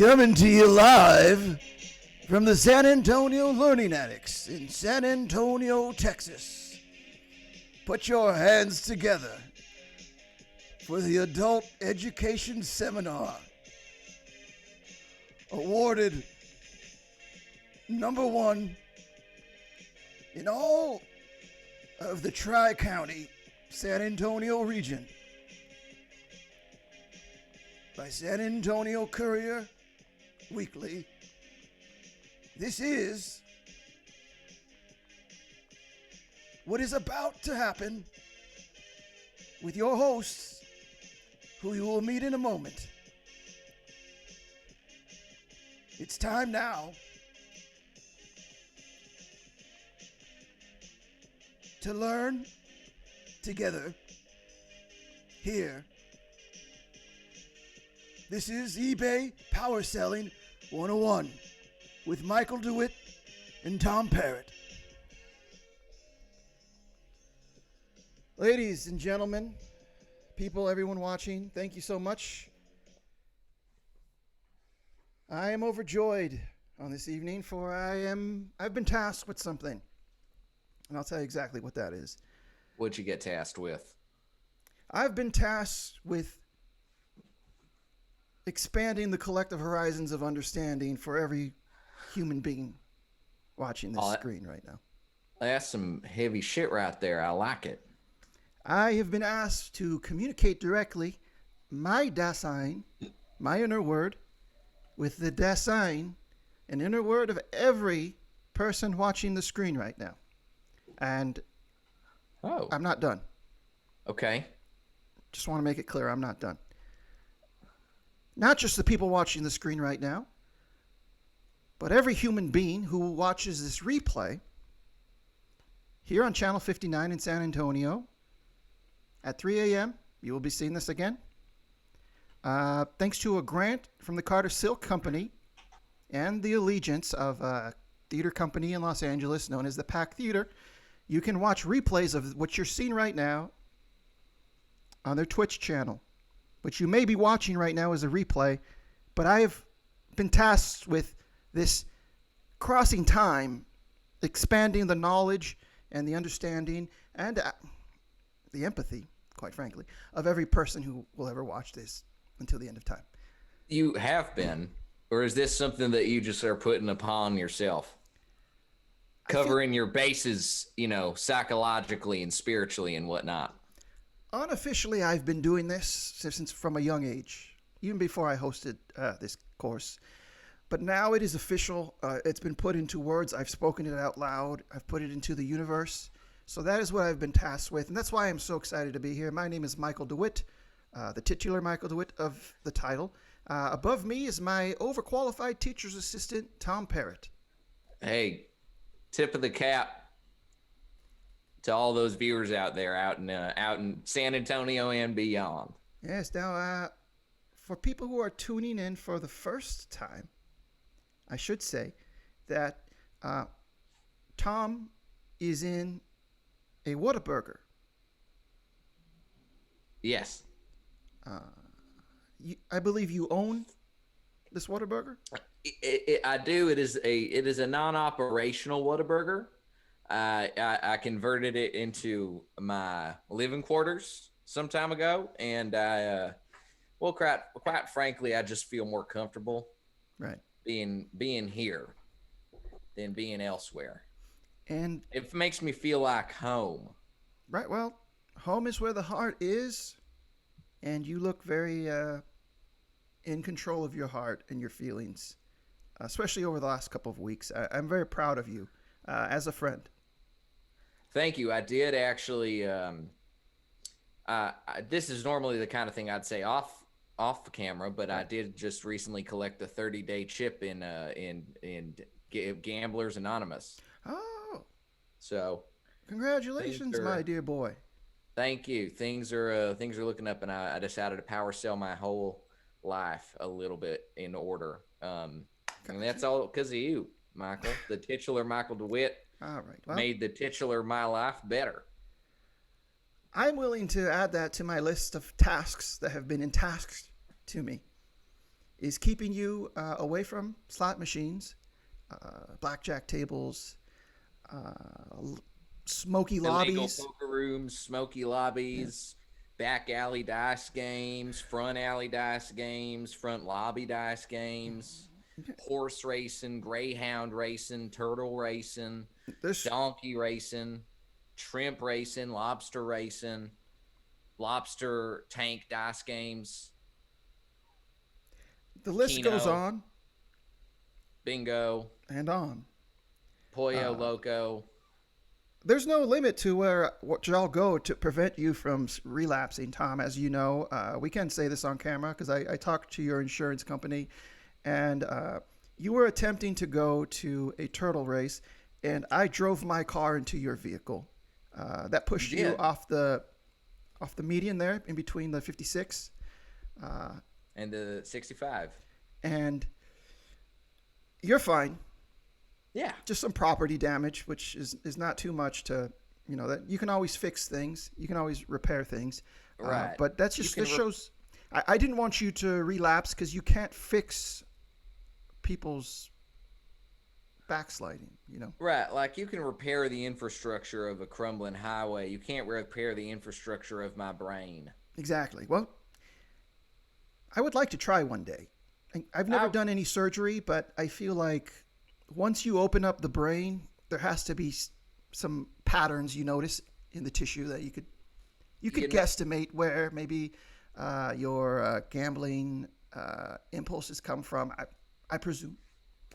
Coming to you live from the San Antonio Learning Annex in San Antonio, Texas. Put your hands together for the Adult Education Seminar. Awarded #1 in all of the Tri-County San Antonio region by San Antonio Courier Weekly. This is what is about to happen with your hosts, who you will meet in a moment. It's time now to learn together here. This is eBay Power Selling 101 with Michael DeWitt and Tom Parrott. Ladies and gentlemen, people, everyone watching, thank you so much. I am overjoyed on this evening, for I've been tasked with something, and I'll tell you exactly what that is. What'd you get tasked with? I've been tasked with expanding the collective horizons of understanding for every human being watching this screen right now. That's some heavy shit right there. I like it. I have been asked to communicate directly my Dasein, my inner word, with the Dasein, an inner word of every person watching the screen right now. And I'm not done. Okay. Just want to make it clear, I'm not done. Not just the people watching the screen right now, but every human being who watches this replay here on Channel 59 in San Antonio at 3 a.m. You will be seeing this again. Thanks to a grant from the Carter Silk Company and the allegiance of a theater company in Los Angeles known as the Pack Theater, you can watch replays of what you're seeing right now on their Twitch channel, which you may be watching right now as a replay. But I have been tasked with this crossing time, expanding the knowledge and the understanding and the empathy, quite frankly, of every person who will ever watch this until the end of time. You have been, or is this something that you just are putting upon yourself? Covering your bases, psychologically and spiritually and whatnot. Unofficially, I've been doing this since from a young age, even before I hosted this course. But now it is official. It's been put into words. I've spoken it out loud. I've put it into the universe. So that is what I've been tasked with, and that's why I'm so excited to be here. My name is Michael DeWitt, the titular Michael DeWitt of the title. Above me is my overqualified teacher's assistant, Tom Parrott. Hey, tip of the cap to all those viewers out there, out in San Antonio and beyond. Yes. Now, for people who are tuning in for the first time, I should say that Tom is in a Whataburger. Yes. I believe you own this Whataburger? I do. It is a non-operational Whataburger. I converted it into my living quarters some time ago, and quite frankly, I just feel more comfortable being here than being elsewhere. And it makes me feel like home. Right. Well, home is where the heart is, and you look very in control of your heart and your feelings, especially over the last couple of weeks. I'm very proud of you as a friend. Thank you. I did actually. This is normally the kind of thing I'd say off the camera, but I did just recently collect the 30-day chip in Gamblers Anonymous. Oh, so congratulations, my dear boy. Thank you. Things are looking up, and I decided to power sell my whole life a little bit in order. And that's all because of you, Michael, the titular Michael DeWitt. All right. Well, made the titular my life better. I'm willing to add that to my list of tasks that have been tasked to me. is keeping you away from slot machines, blackjack tables, smoky Illegal lobbies. poker rooms, smoky lobbies, back alley dice games, front alley dice games, front lobby dice games, horse racing, greyhound racing, turtle racing, There's donkey racing, shrimp racing, lobster tank dice games, the list goes Keno, on bingo, and on. Pollo Loco. There's no limit to where what y'all go to prevent you from relapsing, Tom. As you know, we can say this on camera because I talked to your insurance company, and you were attempting to go to a turtle race, and I drove my car into your vehicle. That pushed you off the median there, in between the 56 and the 65. And you're fine. Yeah. Just some property damage, which is not too much to, that you can always fix things. You can always repair things. Right. But that's just, this shows, I didn't want you to relapse because you can't fix people's backsliding, Right. Like you can repair the infrastructure of a crumbling highway. You can't repair the infrastructure of my brain. Exactly. Well, I would like to try one day. I've never done any surgery, but I feel like once you open up the brain, there has to be some patterns you notice in the tissue that you could guesstimate where maybe your gambling impulses come from. I presume.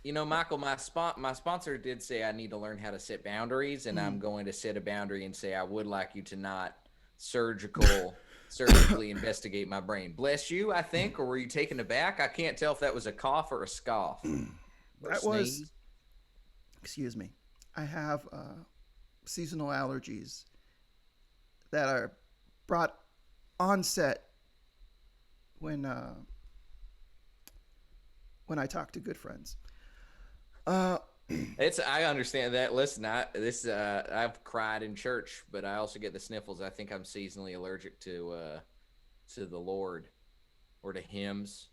Michael, my sponsor did say I need to learn how to set boundaries, and I'm going to set a boundary and say I would like you to not surgically investigate my brain. Bless you, I think, or were you taken aback? I can't tell if that was a cough or a scoff. That was. Excuse me. I have seasonal allergies that are brought onset when I talk to good friends. I understand that. Listen, I've cried in church, but I also get the sniffles. I think I'm seasonally allergic to the Lord or to hymns.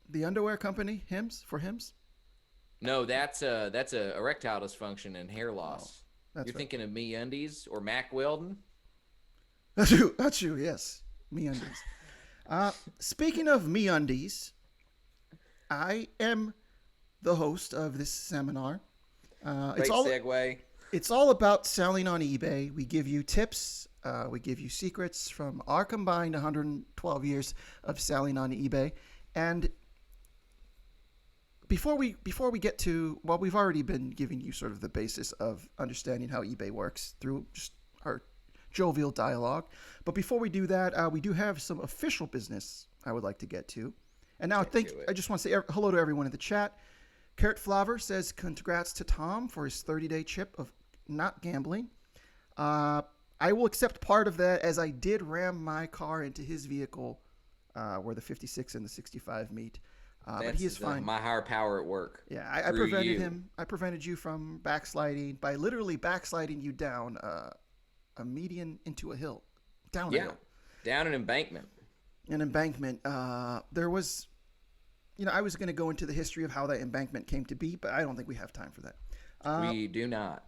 The underwear company, hymns? No, that's a erectile dysfunction and hair loss. Oh, You're thinking of Me Undies or Mac Weldon? That's you. Yes, Me Undies. Speaking of Me Undies, I am the host of this seminar. Great segue. It's all about selling on eBay. We give you tips. We give you secrets from our combined 112 years of selling on eBay. And before we get to, well, we've already been giving you sort of the basis of understanding how eBay works through just our jovial dialogue. But before we do that, we do have some official business I would like to get to. And now I just want to say hello to everyone in the chat. Carrot Flaver says congrats to Tom for his 30-day chip of not gambling. I will accept part of that, as I did ram my car into his vehicle where the 56 and the 65 meet. But he is fine. My higher power at work. Yeah, I prevented him. I prevented you from backsliding by literally backsliding you down a median into a hill. Down a hill. Down an embankment. An embankment. There was, I was going to go into the history of how that embankment came to be, but I don't think we have time for that. We do not.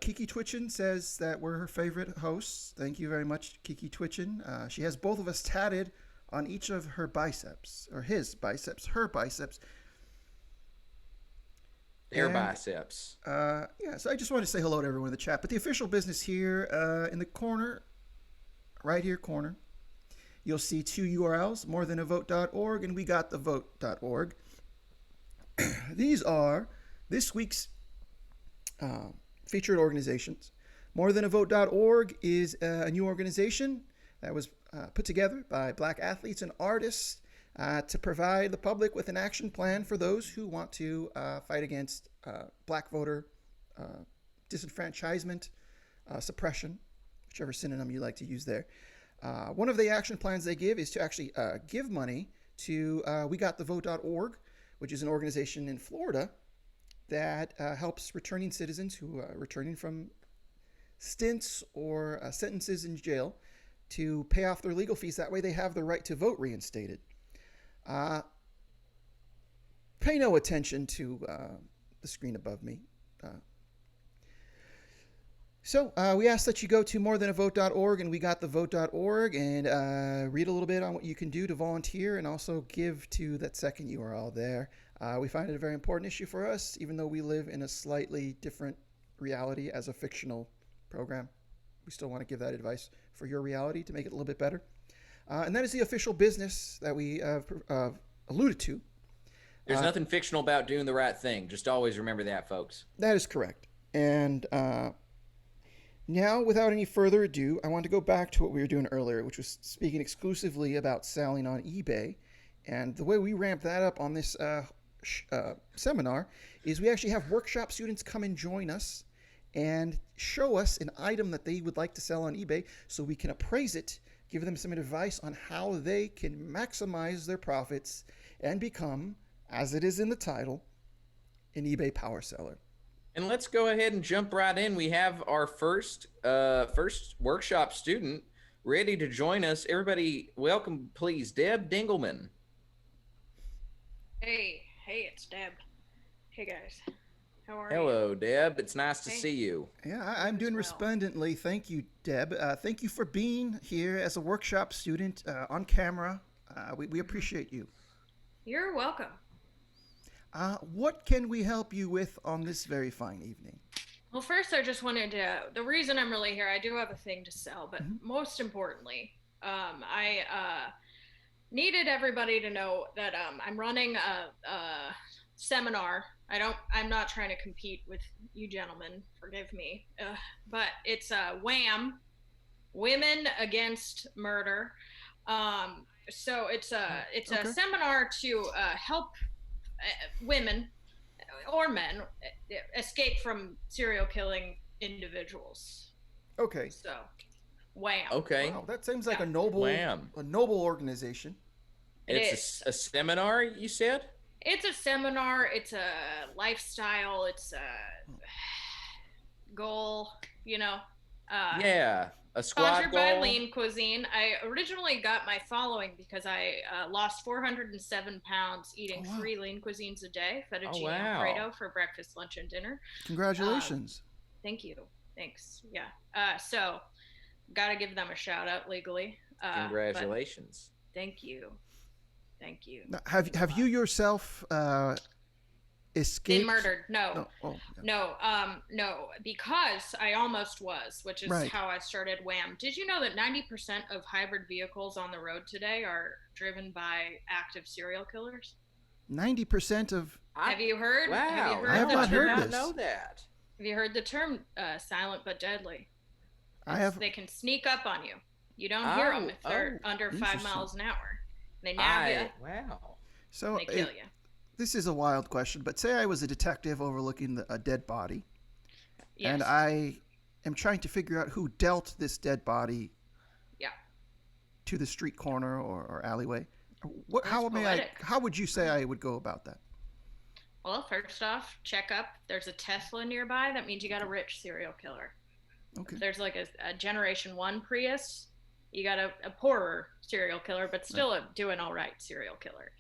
Kiki Twitchin says that we're her favorite hosts. Thank you very much, Kiki Twitchin. She has both of us tatted on each of her biceps, or his biceps, her biceps. Their biceps. So I just wanted to say hello to everyone in the chat. But the official business here in the corner, right here corner, you'll see two URLs, morethanavote.org and wegotthevote.org. These are this week's featured organizations. Morethanavote.org is a new organization that was put together by Black athletes and artists to provide the public with an action plan for those who want to fight against Black voter disenfranchisement, suppression, whichever synonym you like to use there. One of the action plans they give is to actually give money to wegotthevote.org, which is an organization in Florida that helps returning citizens who are returning from stints or sentences in jail to pay off their legal fees. That way they have the right to vote reinstated. Uh, Pay no attention to the screen above me. Uh, we asked that you go to morethanavote.org, and we got the vote.org, and read a little bit on what you can do to volunteer and also give to that second URL there. We find it a very important issue for us, even though we live in a slightly different reality as a fictional program. We still want to give that advice for your reality to make it a little bit better. And that is the official business that we alluded to. There's nothing fictional about doing the right thing. Just always remember that, folks. That is correct. And now, without any further ado, I want to go back to what we were doing earlier, which was speaking exclusively about selling on eBay. And the way we ramp that up on this seminar is we actually have workshop students come and join us and show us an item that they would like to sell on eBay so we can appraise it, give them some advice on how they can maximize their profits and become, as it is in the title, an eBay power seller. And let's go ahead and jump right in. We have our first workshop student ready to join us. Everybody, welcome, please, Deb Dingelman. Hey, it's Deb. Hey guys, how are you? Hello, Deb. It's nice to see you. Yeah, I'm doing resplendently. Thank you, Deb. Thank you for being here as a workshop student on camera. We appreciate you. You're welcome. What can we help you with on this very fine evening? Well, first, I just wanted to, the reason I'm really here, I do have a thing to sell, but most importantly, I needed everybody to know that I'm running a seminar. I'm not trying to compete with you gentlemen, forgive me, but it's WHAM, Women Against Murder. So it's a seminar to help women or men escape from serial killing individuals. Okay. So, WHAM. Okay. Wow, that seems like a noble organization. It's a seminar, you said? It's a seminar. It's a lifestyle. It's a goal. Yeah. A squad sponsored goal. by Lean Cuisine. I originally got my following because I lost 407 pounds eating 3 Lean Cuisines a day, fettuccine Alfredo for breakfast, lunch, and dinner. Congratulations. Thank you. Thanks. Yeah. So, got to give them a shout out legally. Congratulations. Thank you. Thank you. Now, have you yourself escaped? Been murdered? No. No. No, because I almost was, which is how I started WHAM. Did you know that 90% of hybrid vehicles on the road today are driven by active serial killers? 90% of... Have you heard? Wow. I have not heard this. I know that. Have you heard the term silent but deadly? They can sneak up on you. You don't hear them if they're under 5 miles an hour. They nab you. Wow. So they kill you. This is a wild question, but say I was a detective overlooking a dead body, and Yes. I am trying to figure out who dealt this dead body to the street corner or alleyway. How would you say I would go about that? Well, first off, check up. There's a Tesla nearby. That means you got a rich serial killer. Okay. If there's like a Generation 1 Prius, you got a poorer serial killer, but still a doing all right serial killer.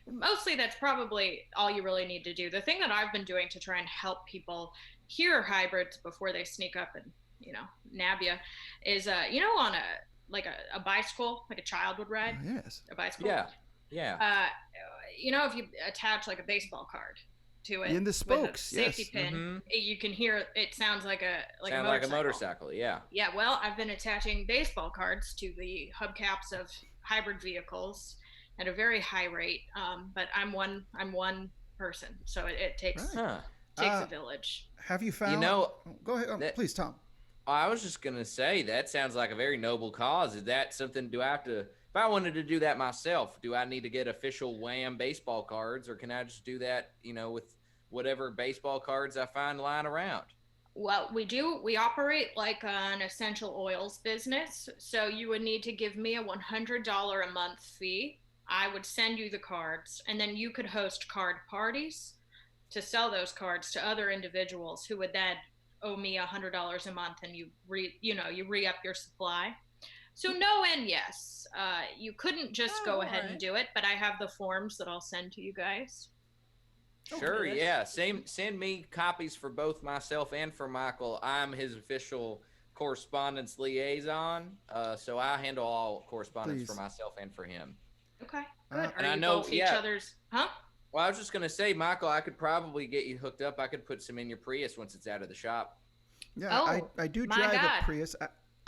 Mostly that's probably all you really need to do. The thing that I've been doing to try and help people hear hybrids before they sneak up and, nab you is, on a bicycle, like a child would ride. Yes. A bicycle. Yeah. If you attach like a baseball card to it in the spokes, with a safety pin, you can hear it sounds like a motorcycle. Yeah. Yeah, well, I've been attaching baseball cards to the hubcaps of hybrid vehicles at a very high rate. But I'm one person, so it takes a village. Have you found? Go ahead, please, Tom. I was just gonna say that sounds like a very noble cause. Is that something? Do I have to? If I wanted to do that myself, do I need to get official WHAM baseball cards, or can I just do that, with whatever baseball cards I find lying around? Well, we operate like an essential oils business. So you would need to give me a $100 a month fee. I would send you the cards, and then you could host card parties to sell those cards to other individuals who would then owe me $100 a month, and you re-up your supply. So no and yes. You couldn't just go ahead and alright. do it, but I have the forms that I'll send to you guys. Sure, Okay, yeah. Send me copies for both myself and for Michael. I'm his official correspondence liaison. So I handle all correspondence for Please. myself and for him. Okay, good. And Are I you know, both each yeah. other's? Huh? Well, I was just gonna say, Michael, I could probably get you hooked up. I could put some in your Prius once it's out of the shop. Yeah, Oh, I do my drive God. a Prius.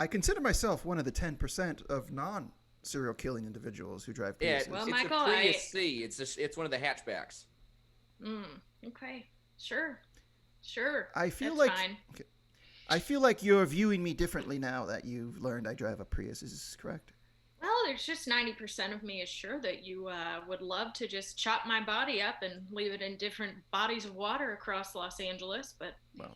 I consider myself one of the 10% of non serial killing individuals who drive Yeah, Priuses. Well, it's Michael, a Prius C. It's one of the hatchbacks. Okay, sure, sure. I feel That's like fine. okay, I feel like you're viewing me differently now that you've learned I drive a Prius. Is this correct? Well, there's just 90% of me is sure that you would love to just chop my body up and leave it in different bodies of water across Los Angeles, but Well,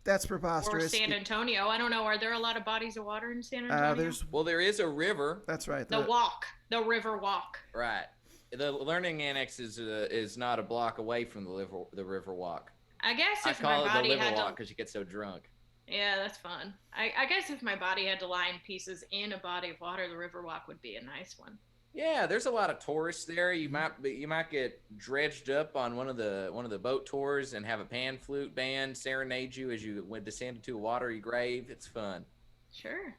that's or preposterous. San Antonio. I don't know. Are there a lot of bodies of water in San Antonio? There's Well, there is a river. that's right. the walk, the river walk. Right. The Learning Annex is not a block away from the river walk. I guess I if my call it the body liver had walk to, because you get so drunk. yeah, that's fun. I guess if my body had to lie in pieces in a body of water, the river walk would be a nice one. Yeah, there's a lot of tourists there. You might get dredged up on one of the boat tours and have a pan flute band serenade you as you descend into a watery grave. It's fun. Sure.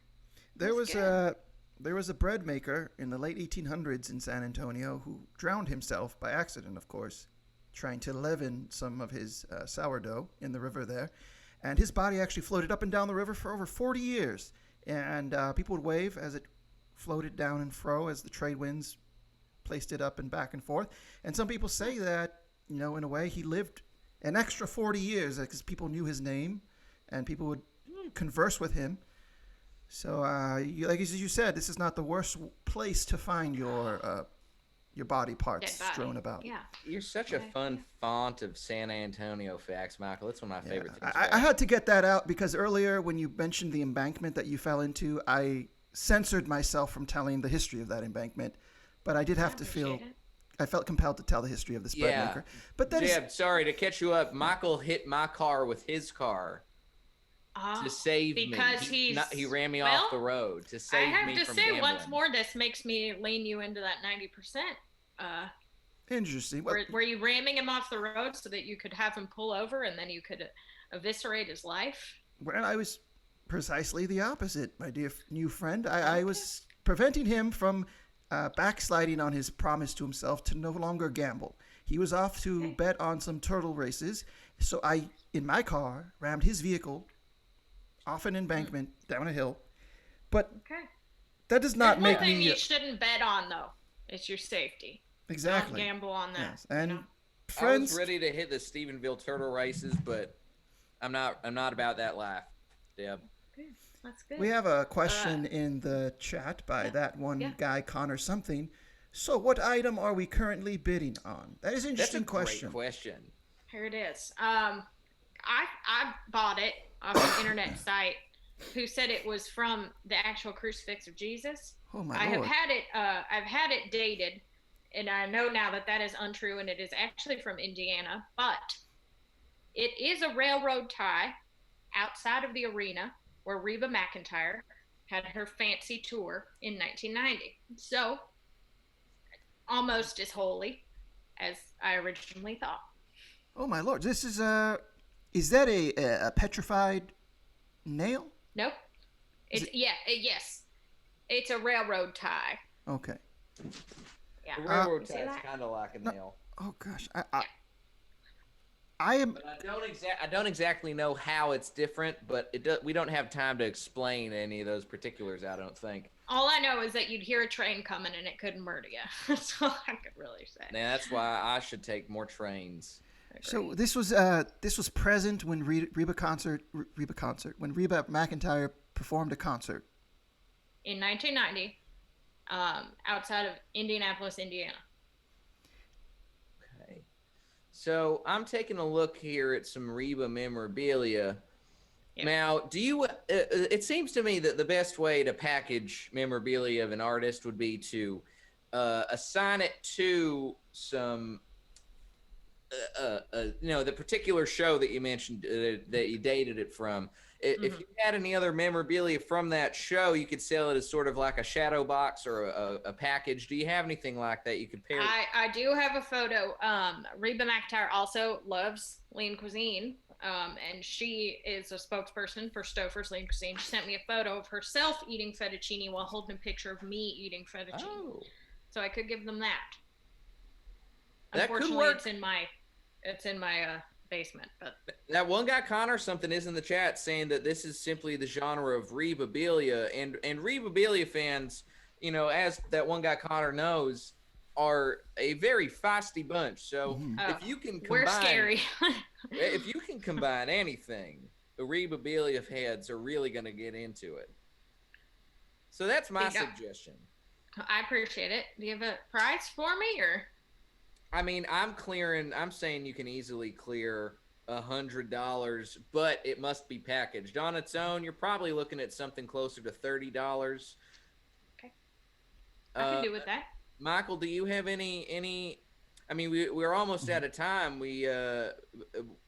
there That's was good. there was a bread maker in the late 1800s in San Antonio who drowned himself by accident, of course, trying to leaven some of his sourdough in the river there, and his body actually floated up and down the river for over 40 years, and people would wave as it floated down and fro as the trade winds placed it up and back and forth. And some people say that, in a way, he lived an extra 40 years because people knew his name and people would converse with him. So, like as you said, this is not the worst place to find your body parts Dead body. strewn about. Yeah. You're such a Okay. fun font of San Antonio facts, Michael. That's one of my Yeah. favorite things. I had to get that out because earlier when you mentioned the embankment that you fell into, I censored myself from telling the history of that embankment. But I did have to feel, Appreciate it. I felt compelled to tell the history of this bread Yeah. maker. But that is, Jeb, sorry to catch you up. Michael hit my car with his car to save because me. he's He ran me well, off the road to I save have me to from say gambling. once more, this makes me lean you into that 90%. interesting. Well, Were you ramming him off the road so that you could have him pull over and then you could eviscerate his life? well, I was precisely the opposite, my dear new friend. I was preventing him from backsliding on his promise to himself to no longer gamble. He was off to bet on some turtle races, so I, in my car, rammed his vehicle off an embankment down a hill. But Okay. that does not There's make one thing me you shouldn't bet on though. It's your safety. exactly. Don't gamble on that. Yes, and you know? I friends, was ready to hit the Stephenville turtle races, but I'm not about that life, Deb. Good. That's good. we have a question in the chat by that one yeah. guy, Connor something. So, what item are we currently bidding on? That is an That's a interesting great question. question. Here it is. I bought it off an internet site who said it was from the actual crucifix of Jesus. Oh my I have lord! had it. I've had it dated, and I know now that that is untrue, and it is actually from Indiana. But it is a railroad tie outside of the arena where Reba McEntire had her fancy tour in 1990. So almost as holy as I originally thought. Oh my lord! This is that a petrified nail? Nope. It's yes. It's a railroad tie. Okay. Yeah. The railroad You see tie is that? kind of like a nail. Oh gosh, I am. But I don't exactly know how it's different, but we don't have time to explain any of those particulars, I don't think. All I know is that you'd hear a train coming and it couldn't murder you. That's all I could really say. Now that's why I should take more trains. So this was present when Reba McEntire performed a concert. In 1990, outside of Indianapolis, Indiana. Okay. So I'm taking a look here at some Reba memorabilia. Yeah. Now, do you? It seems to me that the best way to package memorabilia of an artist would be to assign it to some, the particular show that you mentioned that you dated it from. If you had any other memorabilia from that show, you could sell it as sort of like a shadow box or a package. Do you have anything like that you could pair? I do have a photo. Reba McEntire also loves lean cuisine. And she is a spokesperson for Stouffer's Lean Cuisine. She sent me a photo of herself eating fettuccine while holding a picture of me eating fettuccine. Oh. So I could give them that. That could Unfortunately, work. it's in my basement. But that one guy Connor something is in the chat saying that this is simply the genre of Rebabilia, and Rebabilia fans, you know, as that one guy Connor knows, are a very feisty bunch. So if you can combine, we're scary. if you can combine anything, the Rebabilia heads are really going to get into it. So that's my suggestion. I appreciate it. Do you have a price for me, or? I mean, I'm saying you can easily clear $100, but it must be packaged on its own. You're probably looking at something closer to $30. Okay, I can do with that. Michael, do you have any? I mean, we're almost out of time.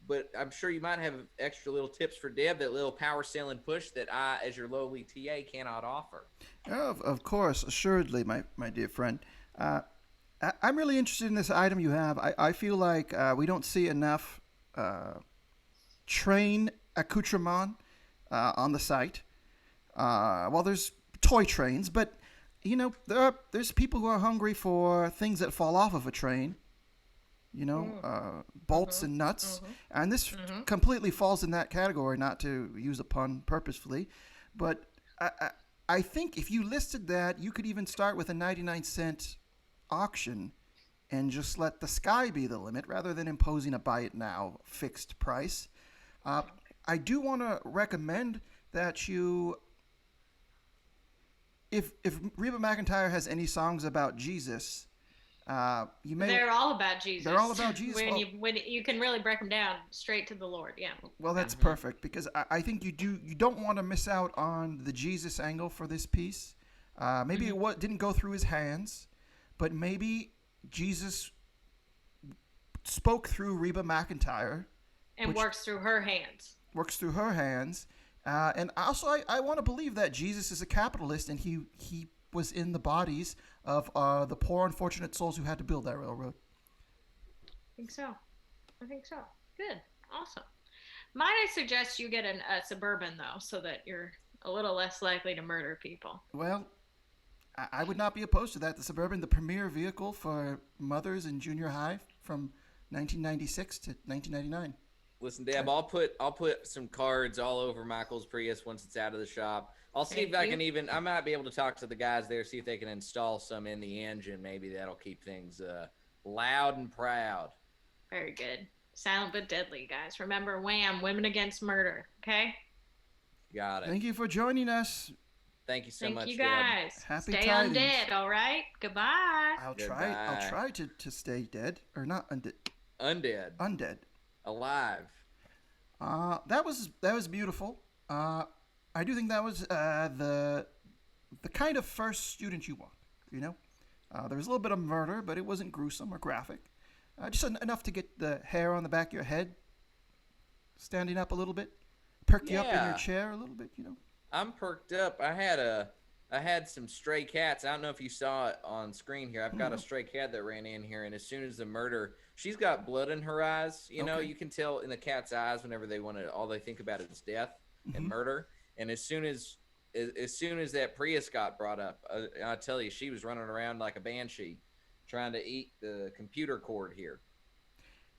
But I'm sure you might have extra little tips for Deb, that little power selling push that I, as your lowly TA, cannot offer. Of course, assuredly, my dear friend. I'm really interested in this item you have. I feel like we don't see enough train accoutrement on the site. Well, there's toy trains, but you know, there's people who are hungry for things that fall off of a train. You know, bolts and nuts, and this completely falls in that category. Not to use a pun purposefully, but I think if you listed that, you could even start with a 99-cent auction and just let the sky be the limit rather than imposing a buy it now fixed price. I do want to recommend that you, if Reba McEntire has any songs about Jesus, you may. They're all about Jesus. They're all about Jesus. When you can really break them down straight to the Lord, yeah. Well, that's perfect, because I think you don't want to miss out on the Jesus angle for this piece. Maybe it didn't go through his hands, but maybe Jesus spoke through Reba McEntire. And works through her hands. Works through her hands. And also, I want to believe that Jesus is a capitalist, and he was in the bodies of the poor, unfortunate souls who had to build that railroad. I think so. Good. Awesome. Might I suggest you get a Suburban, though, so that you're a little less likely to murder people? Well, I would not be opposed to that. The Suburban, the premier vehicle for mothers in junior high from 1996 to 1999. Listen, Deb, I'll put some cards all over Michael's Prius once it's out of the shop. I'll see if I can I might be able to talk to the guys there, see if they can install some in the engine. Maybe that'll keep things loud and proud. Very good. Silent but deadly, guys. Remember, Wham! Women Against Murder. Okay. Got it. Thank you for joining us. Thank you so much, Thank you, guys. Deb. Happy Stay tidings. undead, all right? Goodbye. I'll try to stay dead, or not undead. Undead. Alive. That was beautiful. I do think that was the kind of first student you want. You know, there was a little bit of murder, but it wasn't gruesome or graphic. Just enough to get the hair on the back of your head standing up a little bit, perk you up in your chair a little bit. You know. I'm perked up. I had some stray cats. I don't know if you saw it on screen here. I've got a stray cat that ran in here, and as soon as the murder, she's got blood in her eyes. You know, you can tell in the cat's eyes whenever all they think about is death and murder. And as soon as that Prius got brought up, I tell you, she was running around like a banshee, trying to eat the computer cord here.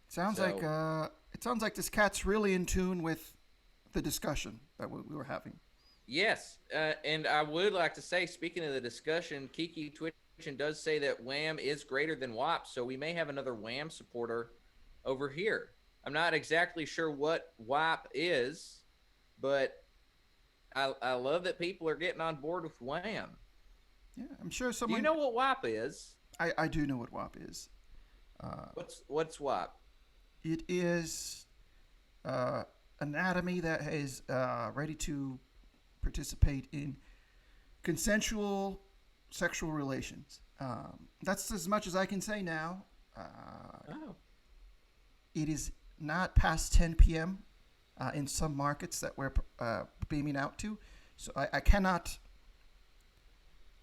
It sounds like this cat's really in tune with the discussion that we were having. Yes, and I would like to say, speaking of the discussion, Kiki Twitchin does say that Wham is greater than WAP, so we may have another Wham supporter over here. I'm not exactly sure what WAP is, but I love that people are getting on board with Wham. Yeah, I'm sure someone. Do you know what WAP is? I do know what WAP is. What's WAP? It is anatomy that is ready to participate in consensual sexual relations. That's as much as I can say now. It is not past 10 p.m. in some markets that we're beaming out to. So I cannot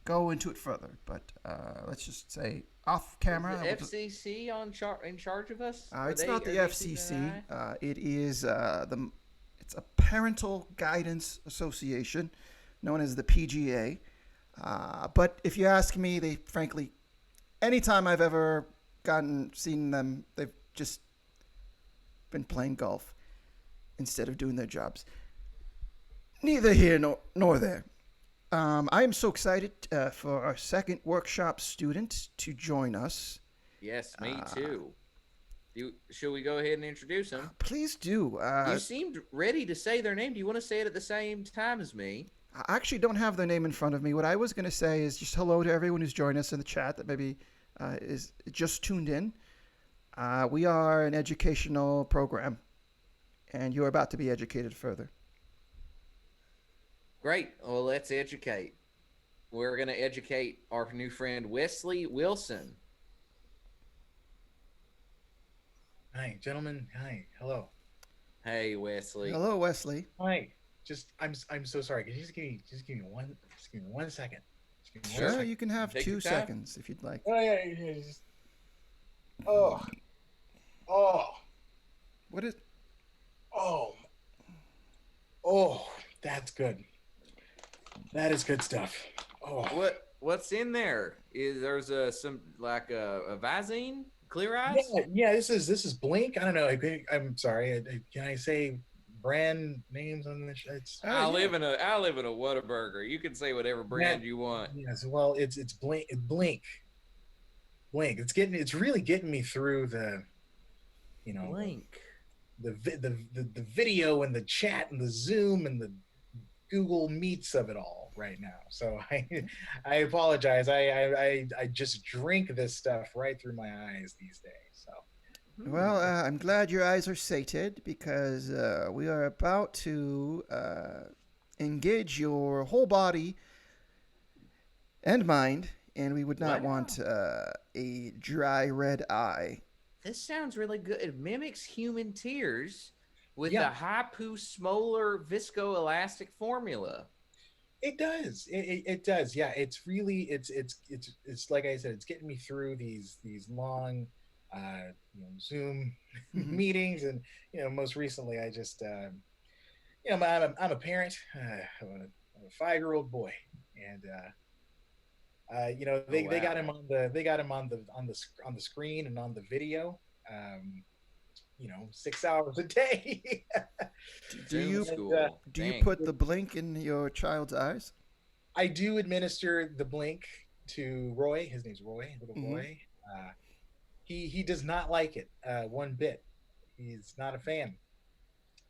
go into it further, but let's just say off Is camera. the FCC in charge of us? It's not the are they keeping FCC. an eye? It is it's a Parental Guidance Association, known as the PGA. But if you ask me, they frankly, anytime I've ever seen them, they've just been playing golf instead of doing their jobs. Neither here nor there. I am so excited for our second workshop student to join us. Yes, me too. Should we go ahead and introduce them? Please do. You seemed ready to say their name. Do you want to say it at the same time as me? I actually don't have their name in front of me. What I was going to say is just hello to everyone who's joined us in the chat that maybe is just tuned in. We are an educational program, and you're about to be educated further. Great. Well, let's educate. We're going to educate our new friend, Wesley Wilson. Hi, gentlemen. Hi. Hello. Hey, Wesley. Hello, Wesley. Hi. I'm so sorry. Could you just give me 1 second? Just give me one Sure, second. you can have Take 2 your time. seconds if you'd like. Oh yeah. Oh. What is? Oh. That's good. That is good stuff. Oh. What's in there? There's some like a Visine, Clear Eyes? Yeah. This is Blink. I don't know. I'm sorry. Can I say brand names on this? I live in a Whataburger. You can say whatever brand you want. Yes. Well, it's Blink. Blink. It's really getting me through the, Blink. the video and the chat and the Zoom and the Google Meets of it all right now. So I apologize. I just drink this stuff right through my eyes these days. So Well, I'm glad your eyes are sated because we are about to engage your whole body and mind, and we would not want a dry red eye. This sounds really good. It mimics human tears with Yeah. the Hypoo Smolar viscoelastic formula. it does. It does. Yeah. It's really it's like I said. It's getting me through these long Zoom Mhm. meetings, and most recently I just I'm a parent. I'm a 5-year-old boy, and they got him on the screen and on the video, 6 hours a day. Do you School. do you Dang. put the blink in your child's eyes? I do administer the blink to Roy. His name's Roy, little Mhm. boy. He does not like it one bit. He's not a fan.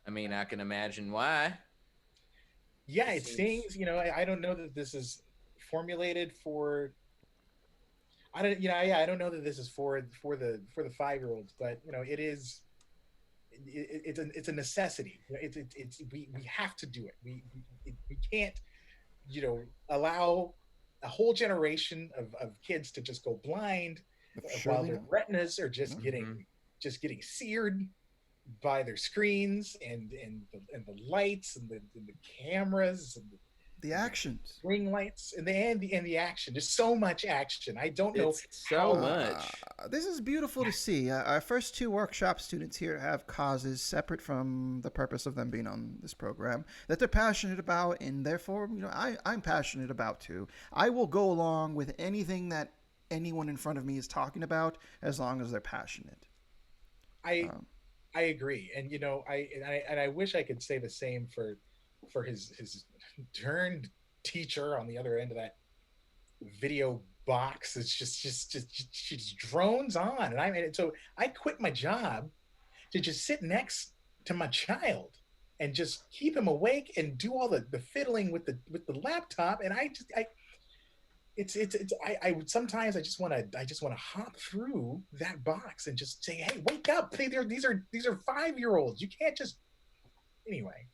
I mean, I can imagine why. Yeah, It it seems- stings. I don't know that this is formulated for. I don't. I don't know that this is for the 5-year-olds, but it is. It's a necessity. It's we have to do it. We can't allow a whole generation of kids to just go blind while Surely their not. retinas are just Mhm. getting seared by their screens and the lights and the cameras and The actions. ring lights and the action. There's so much action. I don't know It's so how much. This is beautiful to see. Our first 2 workshop students here have causes separate from the purpose of them being on this program that they're passionate about, and therefore, I'm passionate about too. I will go along with anything that anyone in front of me is talking about as long as they're passionate. Um, I agree, and I wish I could say the same for his turned teacher on the other end of that video box. It's just she just drones on, and so I quit my job to just sit next to my child and just keep him awake and do all the fiddling with the laptop, and I would sometimes I just want to hop through that box and just say, hey, wake up. These are 5-year-olds. You can't just. Anyway,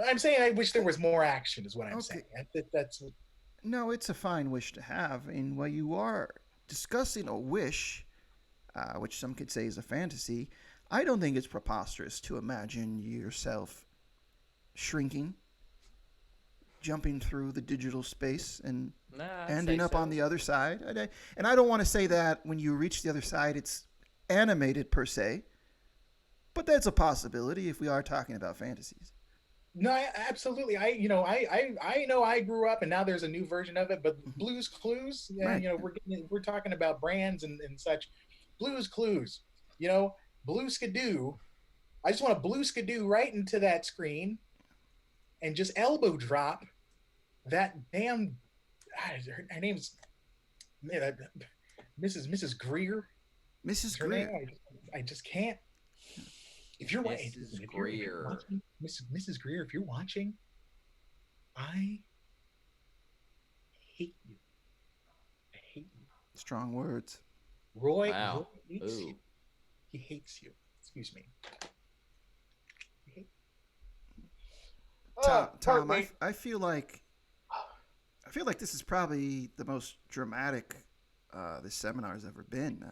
I'm saying I wish there was more action is what I'm Okay. saying. That's No, it's a fine wish to have. And while you are discussing a wish, which some could say is a fantasy, I don't think it's preposterous to imagine yourself shrinking, jumping through the digital space, and Nah, I'd ending say up so. on the other side. And I don't want to say that when you reach the other side, it's animated per se, but that's a possibility if we are talking about fantasies. No, absolutely. I know I grew up, and now there's a new version of it. But Blue's Clues, Right. we're talking about brands and such. Blue's Clues, you know, Blue Skidoo. I just want to Blue Skidoo right into that screen and just elbow drop that damn. Her name's Mrs. Greer. Is Mrs. her name? Greer. I just can't. If you're Mrs. if you're Greer. watching, Mrs. Greer, if you're watching, I hate you. I hate you. Strong words. Roy, Wow. Roy hates Ooh. you. He hates you. Excuse me. Tom, pardon Tom me. I feel like this is probably the most dramatic this seminar's ever been.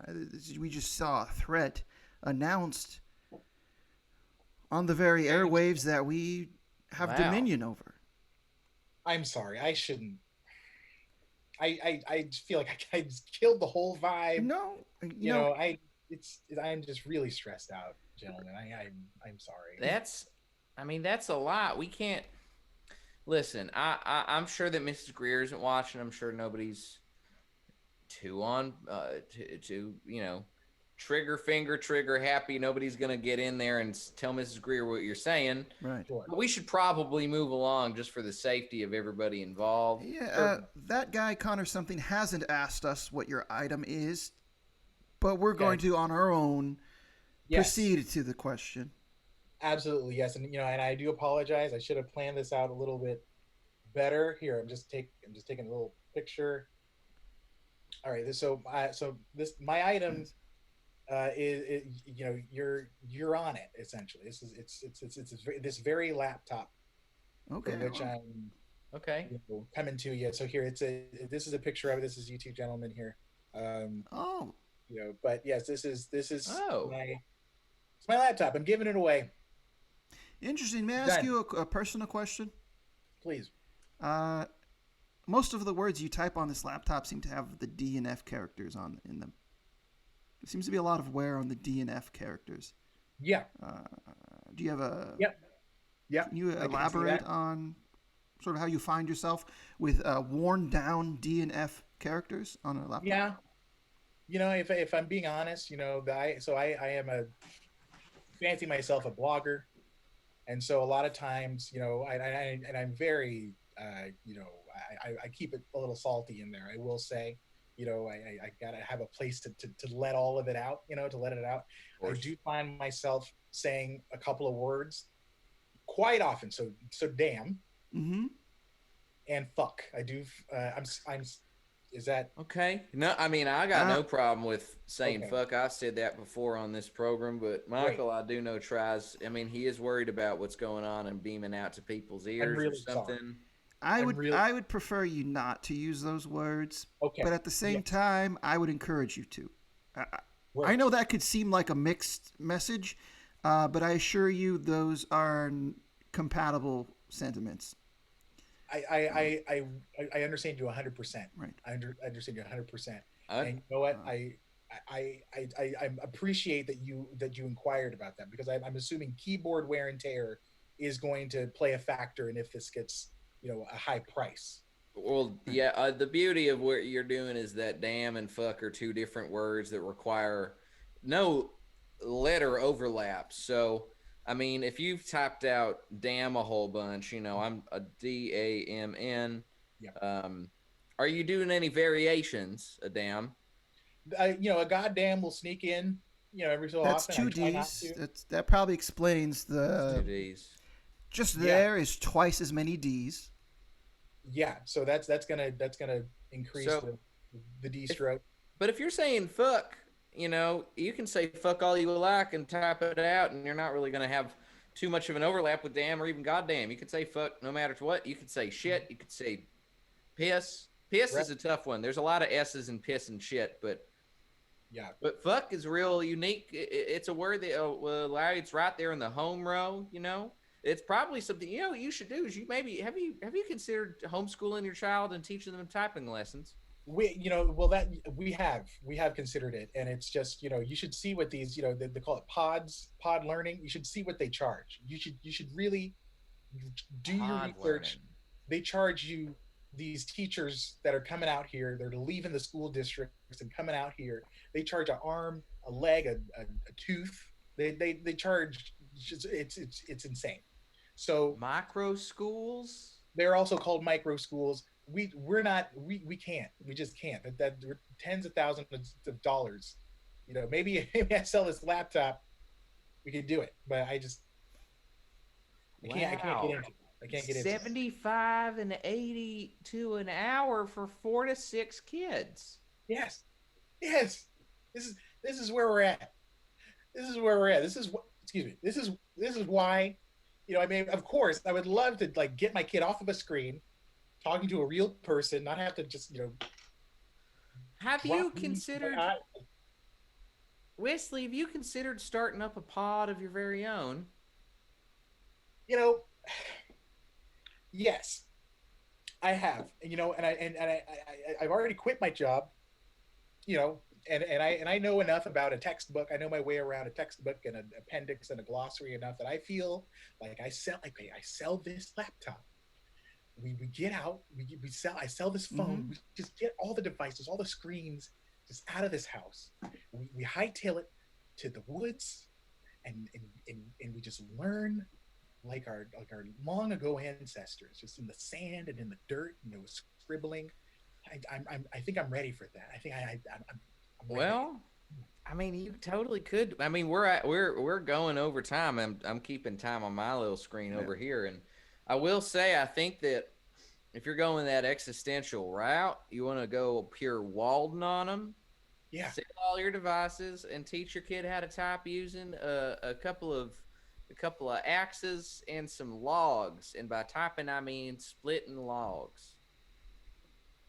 We just saw a threat announced on the very airwaves that we have Wow. dominion over. I'm sorry. I shouldn't. I just feel like I just killed the whole vibe. No, You know, I'm just really stressed out, gentlemen. I'm sorry. That's a lot. We can't listen. I'm sure that Mrs. Greer isn't watching. I'm sure nobody's too on to trigger finger, trigger happy. Nobody's gonna get in there and tell Mrs. Greer what you're saying. right. Sure. But we should probably move along just for the safety of everybody involved. Yeah, that guy Connor something hasn't asked us what your item is, but we're going to on our own Yes. proceed to the question. Absolutely, yes. And and I do apologize. I should have planned this out a little bit better. Here, I'm just taking a little picture. All right. So my item is you're on it essentially. It's this very laptop Okay. from which I'm Okay. coming to you. So here this is a picture of it. This is you two gentlemen here. Oh, But yes, this is Oh. it's my laptop. I'm giving it away. interesting. May I ask Done. you a personal question? Please. Most of the words you type on this laptop seem to have the D and F characters in them. There seems to be a lot of wear on the D and F characters. Yeah. Do you have a? Yep. Yeah. Can you I can see elaborate that. on sort of how you find yourself with worn down D and F characters on a laptop? Yeah. If I'm being honest, I am a fancy myself a blogger, and so a lot of times, I'm very, I keep it a little salty in there. I will say, I gotta have a place to let all of it out, to let it out. I do find myself saying a couple of words quite often. So damn Mm-hmm. and fuck. I do. I'm. Is that Okay. No, I mean, I got Uh, no problem with saying okay. fuck. I've said that before on this program, but Michael, I do know tries. I mean, he is worried about what's going on and beaming out to people's ears really or something. sorry. I would prefer you not to use those words, okay? but at the same Yes. time, I would encourage you to. I Right. know that could seem like a mixed message, but I assure you those are compatible sentiments. I understand you 100%. Right. I understand you 100%. I- And you know what? I appreciate that you inquired about that, because I'm assuming keyboard wear and tear is going to play a factor in if this gets a high price. Well, yeah, the beauty of what you're doing is that damn and fuck are two different words that require no letter overlap. So, I mean, if you've typed out damn a whole bunch, I'm a DAMN. Yeah. Are you doing any variations of damn? A goddamn will sneak in, every so That's often. two I try not D's. to. That probably explains Two the. Ds. Just Yeah. there is twice as many D's. Yeah, so that's gonna increase So- the D stroke. But if you're saying fuck, you can say fuck all you like and type it out, and you're not really going to have too much of an overlap with damn or even goddamn. You could say fuck no matter what. You could say shit. You could say piss. Piss Right. is a tough one. There's a lot of S's in piss and shit, but Yeah. fuck is real unique. It's a word that it's right there in the home row, it's probably something what you should do is you maybe have you considered homeschooling your child and teaching them typing lessons? Well, that we have considered it, and it's just, you should see what these, they call it pod learning. You should see what they charge. You should really do your Pod research. learning. They charge you, these teachers that are coming out here, they're leaving the school districts and coming out here. They charge an arm, a leg, a tooth. They charge. It's insane. So Micro schools. they're also called micro schools. We're not, we can't, we just can't. That we're tens of thousands of dollars. Maybe I sell this laptop, we could do it, but I can't get into it. I can't get into it. 75 and 80 to an hour for 4 to 6 kids. Yes, yes. This is where we're at. This is where we're at. This is what. Excuse me. This is why. Of course, I would love to like get my kid off of a screen, talking to a real person, not have to just Have drop you me- considered, Wesley, have you considered starting up a pod of your very own? you know, yes, I have. I've already quit my job. And I know enough about a textbook. I know my way around a textbook and an appendix and a glossary enough that I feel like I sell this laptop. We get out, I sell this phone. We just get all the devices, all the screens just out of this house. We hightail it to the woods, and we just learn like our long ago ancestors, just in the sand and in the dirt, scribbling. I think I'm ready for that. I think I'm ready. Well, I mean, you totally could. I mean, we're going over time. I'm keeping time on my little screen over here, and I will say I think that if you're going that existential route, you want to go pure Walden on them. Yeah. Sell all your devices and teach your kid how to type using a couple of axes and some logs. And by typing, I mean splitting logs.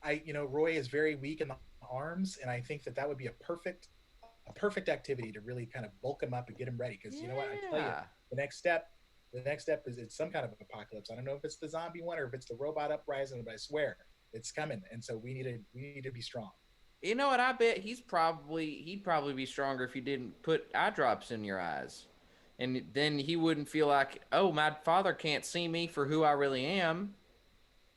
Roy is very weak in the arms, and I think that would be a perfect activity to really kind of bulk him up and get him ready. Because you know what, I tell you, the next step is it's some kind of apocalypse. I don't know if it's the zombie one or if it's the robot uprising, but I swear it's coming. And so we need to be strong. You know what? I bet he'd probably be stronger if you didn't put eye drops in your eyes, and then he wouldn't feel like, oh, my father can't see me for who I really am.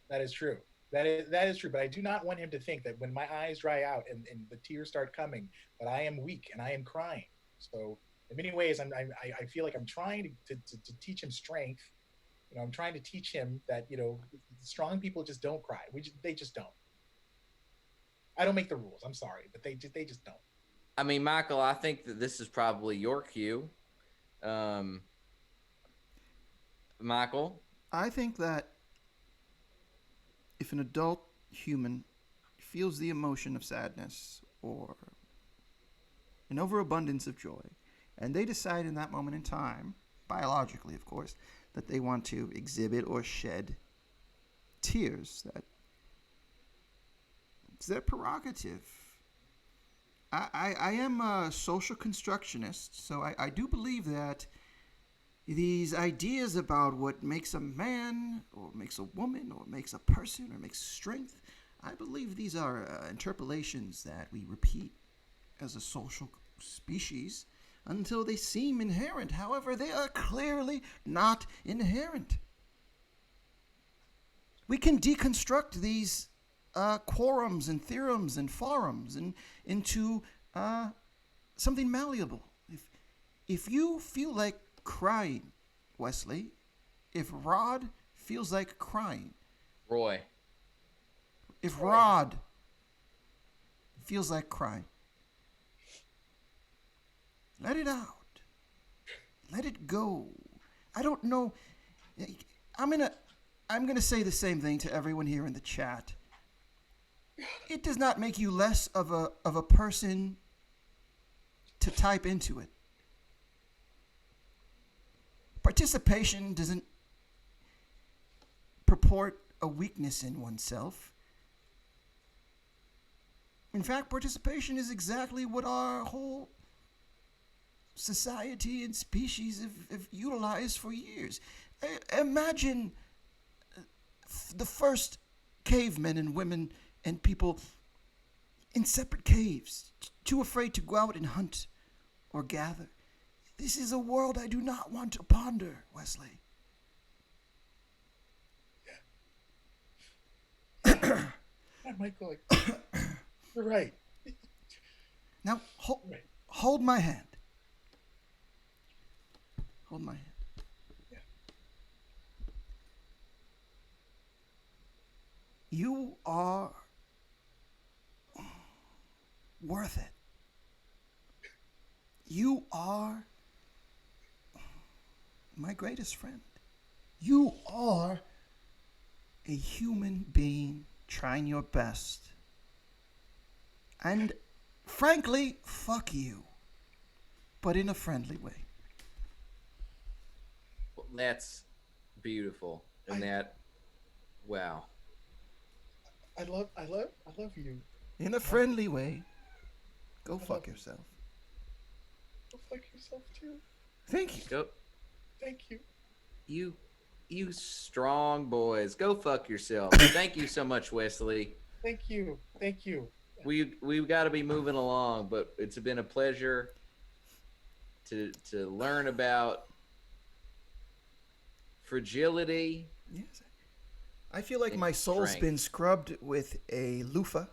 That is true. That is true. But I do not want him to think that when my eyes dry out and the tears start coming, that I am weak and I am crying. So in many ways, I feel like I'm trying to teach him strength. I'm trying to teach him that strong people just don't cry. They just don't. I don't make the rules. I'm sorry, but they just don't. I mean, Michael, I think that this is probably your cue. Michael? I think that if an adult human feels the emotion of sadness or an overabundance of joy, and they decide in that moment in time, biologically of course, that they want to exhibit or shed tears, that it's their prerogative. I am a social constructionist, so I do believe that these ideas about what makes a man or makes a woman or makes a person or makes strength, I believe these are interpolations that we repeat as a social species until they seem inherent. However, they are clearly not inherent. We can deconstruct these quorums and theorems and forums and into something malleable. If you feel like crying, Wesley, if Rod feels like crying, Roy. if Rod feels like crying, let it out. Let it go. I don't know. I'm gonna say the same thing to everyone here in the chat. It does not make you less of a person to type into it. Participation doesn't purport a weakness in oneself. In fact, participation is exactly what our whole society and species have utilized for years. Imagine the first cavemen and women and people in separate caves, too afraid to go out and hunt or gather. This is a world I do not want to ponder, Wesley. Yeah, Michael, you're right. Now, Right. hold my hand. Hold my hand. Yeah. You are worth it. You are my greatest friend. You are a human being trying your best. And frankly, fuck you. But in a friendly way. Well, that's beautiful, and wow. I love you. In a friendly way. Go fuck yourself. Go fuck yourself too. Thank you. Go, Thank you. you strong boys. Go fuck yourself. Thank you so much, Wesley. Thank you. Thank you. We've got to be moving along, but it's been a pleasure to learn about fragility. Yes. I feel like And my soul's strength. been scrubbed with a loofah.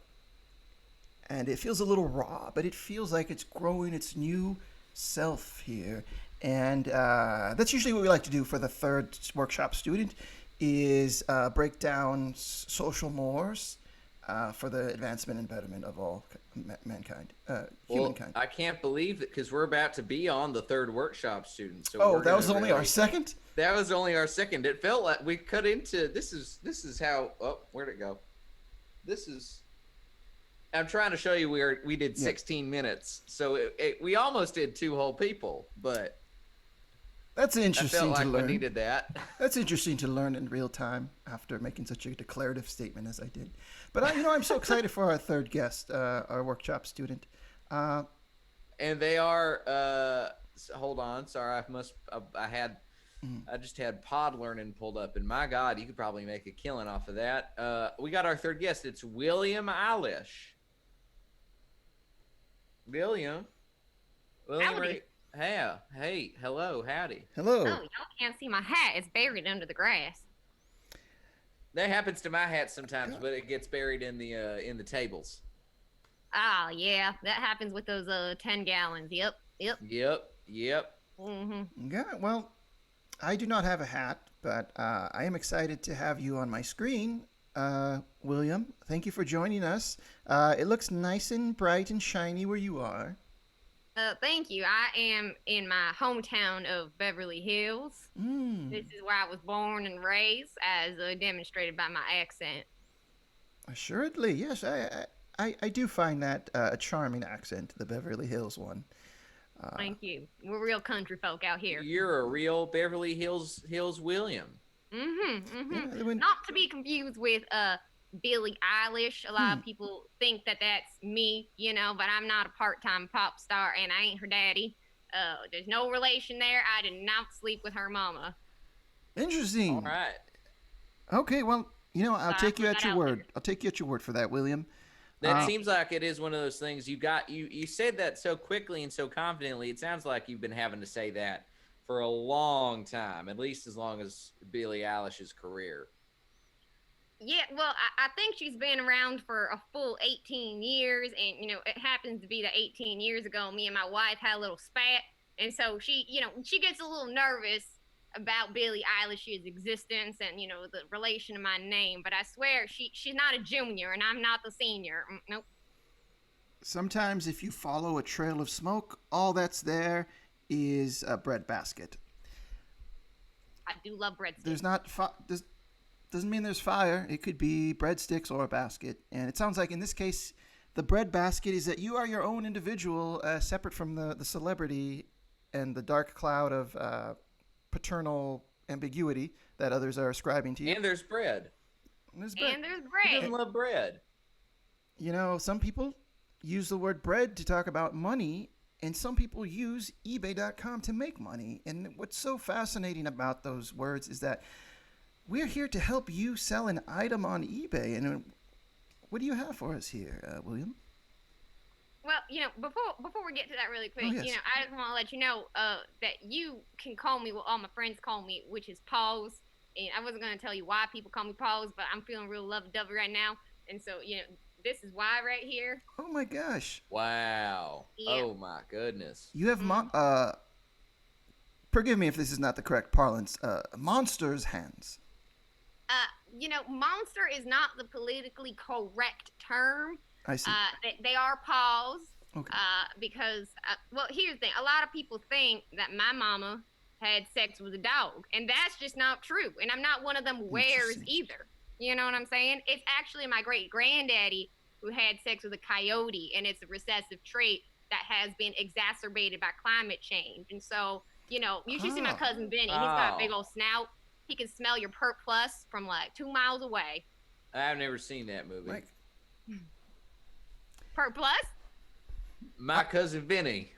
And it feels a little raw, but it feels like it's growing its new self here. And that's usually what we like to do for the third workshop student is break down social mores for the advancement and betterment of all mankind, humankind. I can't believe it because we're about to be on the third workshop student. So Oh, we're that was gonna only our really- second? That was only our second. It felt like we cut into this is how. Oh, where'd it go? This is. I'm trying to show you we did 16 minutes, so we almost did 2 whole people, but That's I interesting felt like to we learn. needed that. That's interesting to learn in real time after making such a declarative statement as I did. But I'm so excited for our third guest, our workshop student. And they are. Hold on, sorry, I just had pod learning pulled up, and my God, you could probably make a killing off of that. We got our third guest. It's William Eilish. William. Howdy. Hey, hello, howdy. Hello. Oh, y'all can't see my hat. It's buried under the grass. That happens to my hat sometimes, but it gets buried in the tables. Oh, yeah. That happens with those 10 gallons. Yep. Yep. Mm-hmm. Yeah, well, I do not have a hat, but I am excited to have you on my screen, William. Thank you for joining us. It looks nice and bright and shiny where you are. Thank you. I am in my hometown of Beverly Hills. Mm. This is where I was born and raised, as demonstrated by my accent. Assuredly, yes. I do find that a charming accent, the Beverly Hills one. Thank you. We're real country folk out here. You're a real Beverly Hills William. Yeah, when- Not to be confused with Billie Eilish. A lot of people think that that's me, but I'm not a part-time pop star, and I ain't her daddy. There's no relation there. I did not sleep with her mama. Interesting. All right. Okay, well, I'll take you put at that your out word. there. I'll take you at your word for that, William. That seems like it is one of those things you said that so quickly and so confidently. It sounds like you've been having to say that for a long time, at least as long as Billie Eilish's career. Yeah, well, I think she's been around for a full 18 years, and, it happens to be that 18 years ago, me and my wife had a little spat, and so she gets a little nervous about Billie Eilish's existence and, the relation to my name, but I swear she's not a junior, and I'm not the senior. Nope. Sometimes if you follow a trail of smoke, all that's there is a bread basket. I do love breadsticks. There's not doesn't mean there's fire. It could be breadsticks or a basket. And it sounds like in this case, the bread basket is that you are your own individual, separate from the celebrity and the dark cloud of paternal ambiguity that others are ascribing to you. And there's bread. There's bread. And there's Who bread. doesn't love bread? Some people use the word bread to talk about money, and some people use eBay.com to make money. And what's so fascinating about those words is that we're here to help you sell an item on eBay. And what do you have for us here, William? Well, before we get to that really quick, Oh, yes. I just want to let you know that you can call me what all my friends call me, which is Paws. And I wasn't going to tell you why people call me Paws, but I'm feeling real lovey-dovey right now. And so, this is why right here. Oh, my gosh. Wow. Yeah. Oh my goodness. You have, forgive me if this is not the correct parlance, monster's hands. Monster is not the politically correct term. I see. They are paws. Okay. Because, here's the thing. A lot of people think that my mama had sex with a dog, and that's just not true. And I'm not one of them wares Interesting. either. You know what I'm saying? It's actually my great granddaddy who had sex with a coyote, and it's a recessive trait that has been exacerbated by climate change. And so, you should see my cousin Benny. He's got a big old snout. He can smell your Pert Plus from like 2 miles away. I've never seen that movie. Mike? Pert Plus? My cousin Vinny.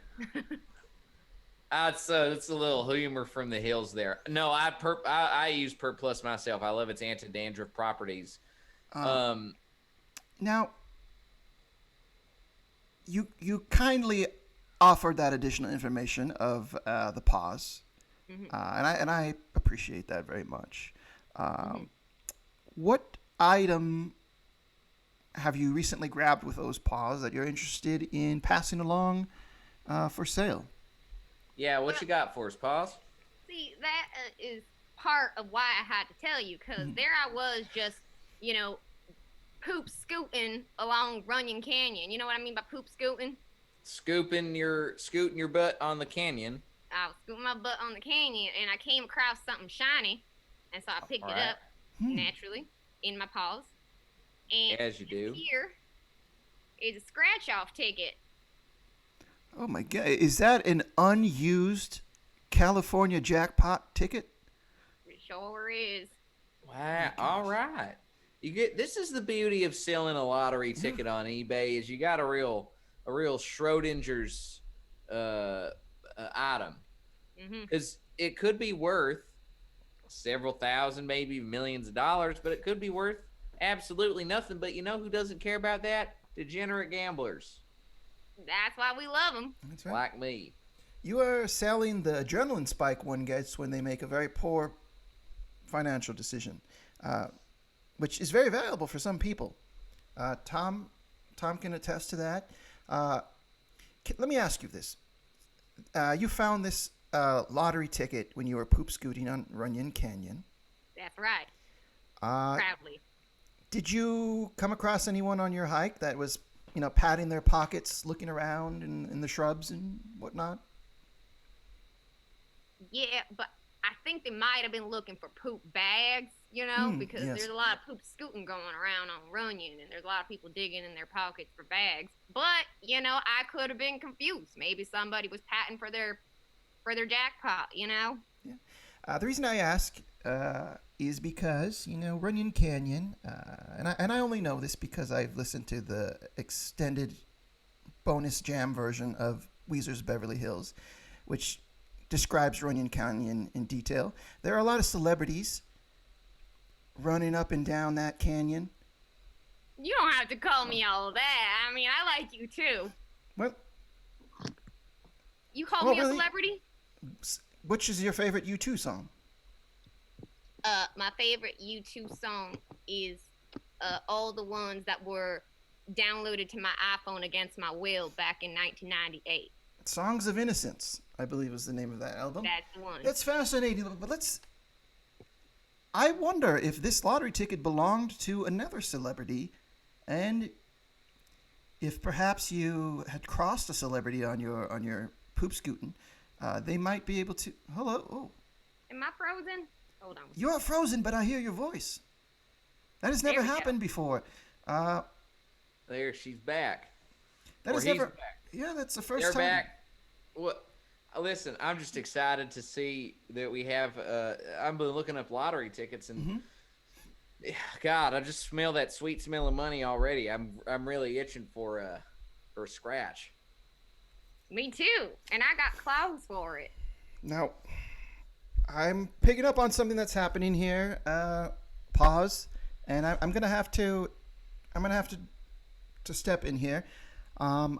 It's a little humor from the hills there. No, I use Perp Plus myself. I love its anti-dandruff properties. Now, you kindly offered that additional information of the paws, and I appreciate that very much. What item have you recently grabbed with those paws that you're interested in passing along for sale? Yeah, what you got for us, Paws? See, that is part of why I had to tell you, because there I was just, poop scooting along Runyon Canyon. You know what I mean by poop scooting? Scooting your butt on the canyon. I was scooting my butt on the canyon, and I came across something shiny, and so I picked it Alright. up naturally in my paws. And As you do. here is a scratch-off ticket. Oh my God! Is that an unused California jackpot ticket? It sure is. Wow. All right. This is the beauty of selling a lottery ticket on eBay is you got a real Schrodinger's item, because it could be worth several thousand, maybe millions of dollars, but it could be worth absolutely nothing. But you know who doesn't care about that? Degenerate gamblers. That's why we love them. That's right. Like me. You are selling the adrenaline spike one gets when they make a very poor financial decision, which is very valuable for some people. Tom can attest to that. Let me ask you this. You found this lottery ticket when you were poop scooting on Runyon Canyon. That's right. Proudly. Did you come across anyone on your hike that was, patting their pockets, looking around in the shrubs and whatnot? Yeah, but I think they might have been looking for poop bags, because yes. there's a lot of poop scooting going around on Runyon, and there's a lot of people digging in their pockets for bags. But, I could have been confused. Maybe somebody was patting for their jackpot, Yeah. The reason I ask is because, Runyon Canyon, and I only know this because I've listened to the extended bonus jam version of Weezer's Beverly Hills, which describes Runyon Canyon in detail. There are a lot of celebrities running up and down that canyon. You don't have to call me all that. I mean, I like you too. Well, You call Well, me a really? celebrity? which is your favorite U2 song? My favorite U2 song is all the ones that were downloaded to my iPhone against my will back in 1998. Songs of Innocence, I believe was the name of that album. That's the one. That's fascinating, but I wonder if this lottery ticket belonged to another celebrity, and if perhaps you had crossed a celebrity on your poop scooting, they might be able to. Hello. Oh, Am I frozen? Hold on. you are frozen, but I hear your voice. That has never There we go. happened before. There, she's back. That Or has he's never. back. Yeah, that's the 1st They're time. back. What? Listen, I'm just excited to see that we have. I've been looking up lottery tickets, and God, I just smell that sweet smell of money already. I'm really itching for a scratch. Me too. And I got claws for it. Now, I'm picking up on something that's happening here. Pause, and I'm gonna have to. I'm gonna have to step in here. I'm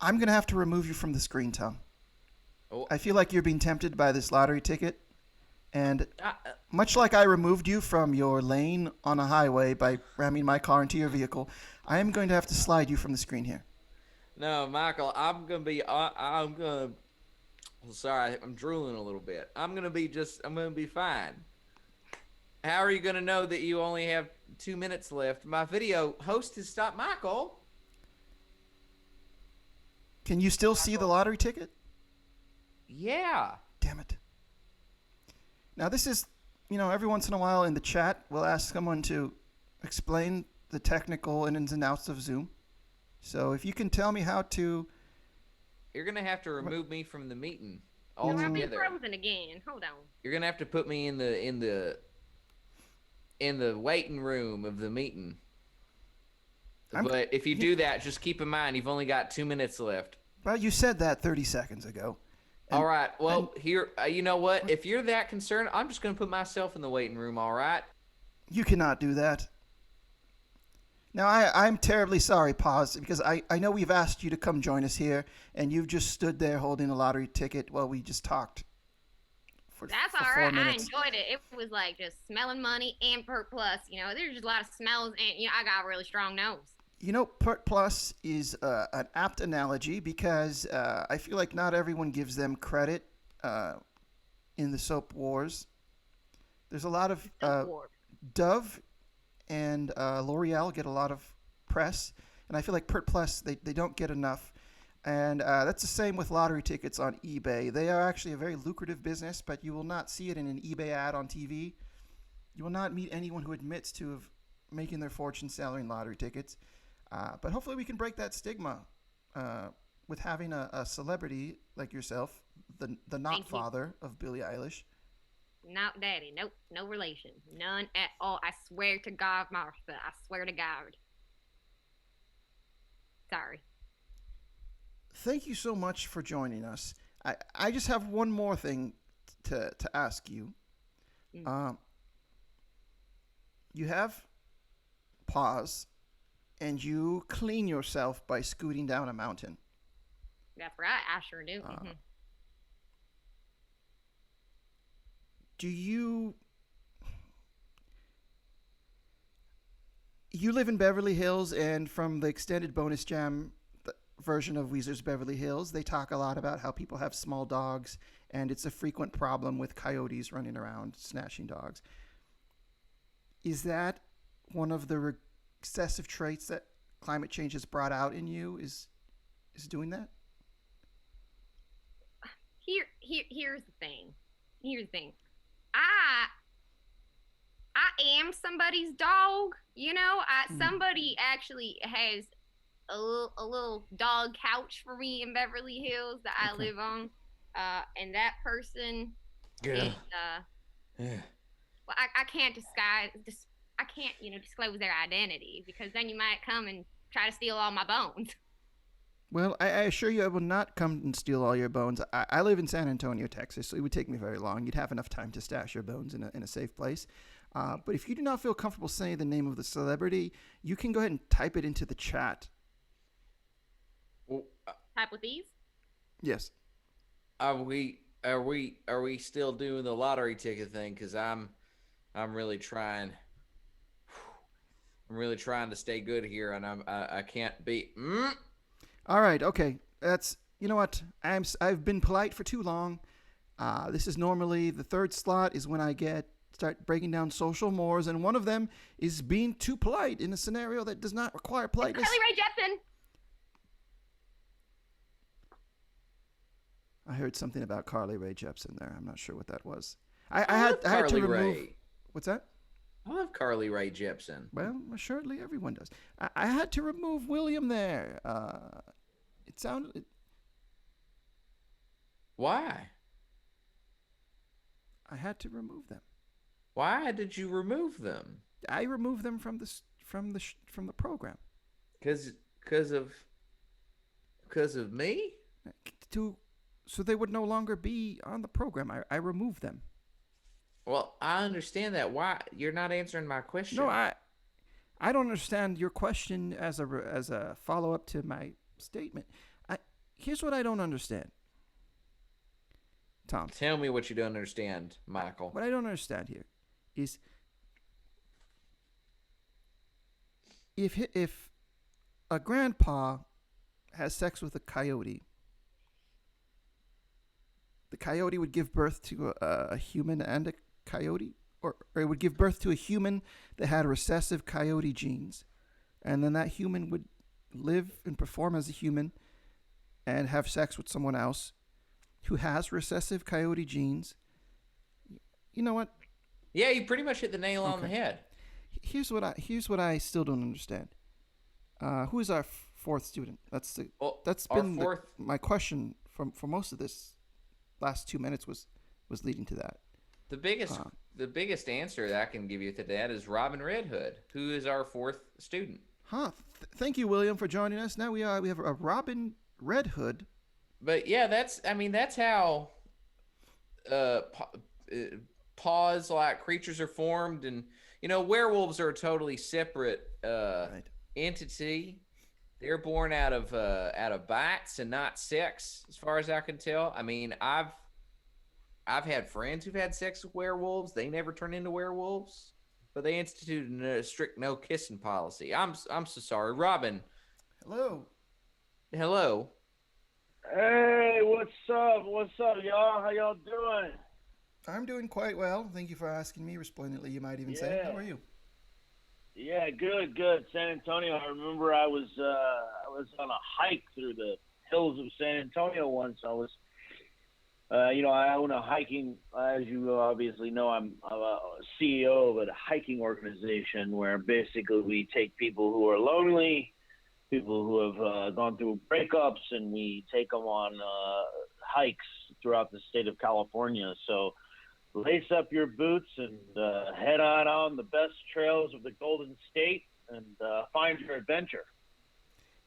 gonna have to remove you from the screen, Tom. Oh, I feel like you're being tempted by this lottery ticket, and uh, much like I removed you from your lane on a highway by ramming my car into your vehicle, I am going to have to slide you from the screen here. no, Michael, I'm gonna be. I'm gonna. Sorry, I'm drooling a little bit. I'm gonna be just. I'm gonna be fine. How are you gonna know that you only have 2 minutes left? My video host has stopped. Michael. Can you still see the lottery ticket? Yeah. Damn it. Now, this is, every once in a while in the chat, we'll ask someone to explain the technical ins and outs of Zoom. So if you can tell me how to. You're gonna have to remove me from the meeting No, I'll be altogether. frozen again. Hold on. You're gonna have to put me in the waiting room of the meeting. But if you do that, just keep in mind you've only got 2 minutes left. Well, you said that 30 seconds ago. All right. Well, here, you know what? If you're that concerned, I'm just gonna put myself in the waiting room. All right. You cannot do that. Now, I'm terribly sorry, Pause, because I know we've asked you to come join us here, and you've just stood there holding a lottery ticket while we just talked. That's for all 4 right. I minutes. enjoyed it. It was like just smelling money and Perk Plus. There's just a lot of smells, and I got a really strong nose. Pert Plus is an apt analogy because I feel like not everyone gives them credit in the soap wars. There's a lot of Dove and L'Oreal get a lot of press, and I feel like Pert Plus they don't get enough. And that's the same with lottery tickets on eBay. They are actually a very lucrative business, but you will not see it in an eBay ad on TV. You will not meet anyone who admits to have making their fortune selling lottery tickets. But hopefully we can break that stigma with having a celebrity like yourself, the not father of Billie Eilish. Not daddy. Nope. No relation. None at all. I swear to God, Martha. I swear to God. Sorry. Thank you so much for joining us. I just have one more thing to ask you. You have pause, and you clean yourself by scooting down a mountain. That's right. I sure do. Do you live in Beverly Hills, and from the extended bonus jam version of Weezer's Beverly Hills, they talk a lot about how people have small dogs, and it's a frequent problem with coyotes running around snatching dogs. Is that one of the recessive traits that climate change has brought out in you? Is doing that? Here's the thing. I am somebody's dog. Somebody actually has a little dog couch for me in Beverly Hills that I live on, and that person is well, I can't disclose their identity, because then you might come and try to steal all my bones. Well, I assure you I will not come and steal all your bones. I live in San Antonio, Texas, so it would take me very long. You'd have enough time to stash your bones in a safe place. But if you do not feel comfortable saying the name of the celebrity, you can go ahead and type it into the chat. Type with these? Yes. Are we still doing the lottery ticket thing? Because I'm really trying. I'm really trying to stay good here, and I can't be. All right, okay. That's, you know what? I've been polite for too long. This is normally the third slot is when I start breaking down social mores, and one of them is being too polite in a scenario that does not require politeness. Carly Rae Jepsen. I heard something about Carly Rae Jepsen there. I'm not sure what that was. I had to remove. Ray. What's that? I love Carly Rae Jepsen. Well, assuredly everyone does. I had to remove William there. It sounded. Why? I had to remove them. Why did you remove them? I removed them from the program. Because Because of me? So they would no longer be on the program. I removed them. Well, I understand that. Why? You're not answering my question. No, I don't understand your question as a follow up to my statement. Here's what I don't understand, Tom. Tell me what you don't understand, Michael. What I don't understand here is if a grandpa has sex with a coyote, the coyote would give birth to a human and a coyote, or it would give birth to a human that had recessive coyote genes, and then that human would live and perform as a human and have sex with someone else who has recessive coyote genes. You know what? Yeah, you pretty much hit the nail on the head. Here's what I still don't understand. Who is our fourth student? That's been my question for most of this last 2 minutes was leading to that. The biggest answer that I can give you to that is Robin Red Hood, who is our fourth student. Thank you, William, for joining us. Now we have a Robin Red Hood. But yeah, that's how paws like creatures are formed, and werewolves are a totally separate entity. They're born out of bites and not sex, as far as I can tell. I mean, I've had friends who've had sex with werewolves. They never turn into werewolves, but they instituted a strict no kissing policy. I'm so sorry, Robin. Hello. Hey, what's up? What's up, y'all? How y'all doing? I'm doing quite well. Thank you for asking me resplendently, you might even say. How are you? Yeah, good. San Antonio. I remember I was on a hike through the hills of San Antonio once. I was, I own a hiking, as you obviously know, I'm a CEO of a hiking organization where basically we take people who are lonely, people who have gone through breakups, and we take them on hikes throughout the state of California. So lace up your boots and head on the best trails of the Golden State and find your adventure.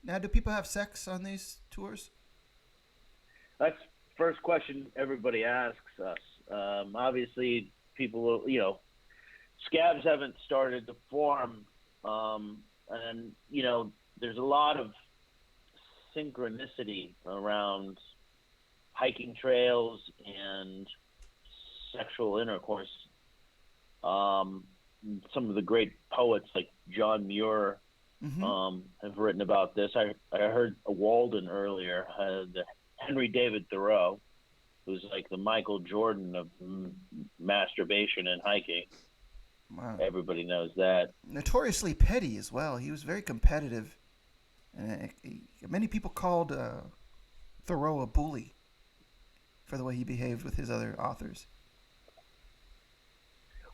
Now, do people have sex on these tours? That's the first question everybody asks us. Obviously, people will, scabs haven't started to form, and there's a lot of synchronicity around hiking trails and sexual intercourse. Some of the great poets like John Muir have written about this. I heard Walden earlier, Henry David Thoreau, who's like the Michael Jordan of masturbation and hiking. Wow. Everybody knows that. Notoriously petty as well. He was very competitive. And many people called Thoreau a bully for the way he behaved with his other authors.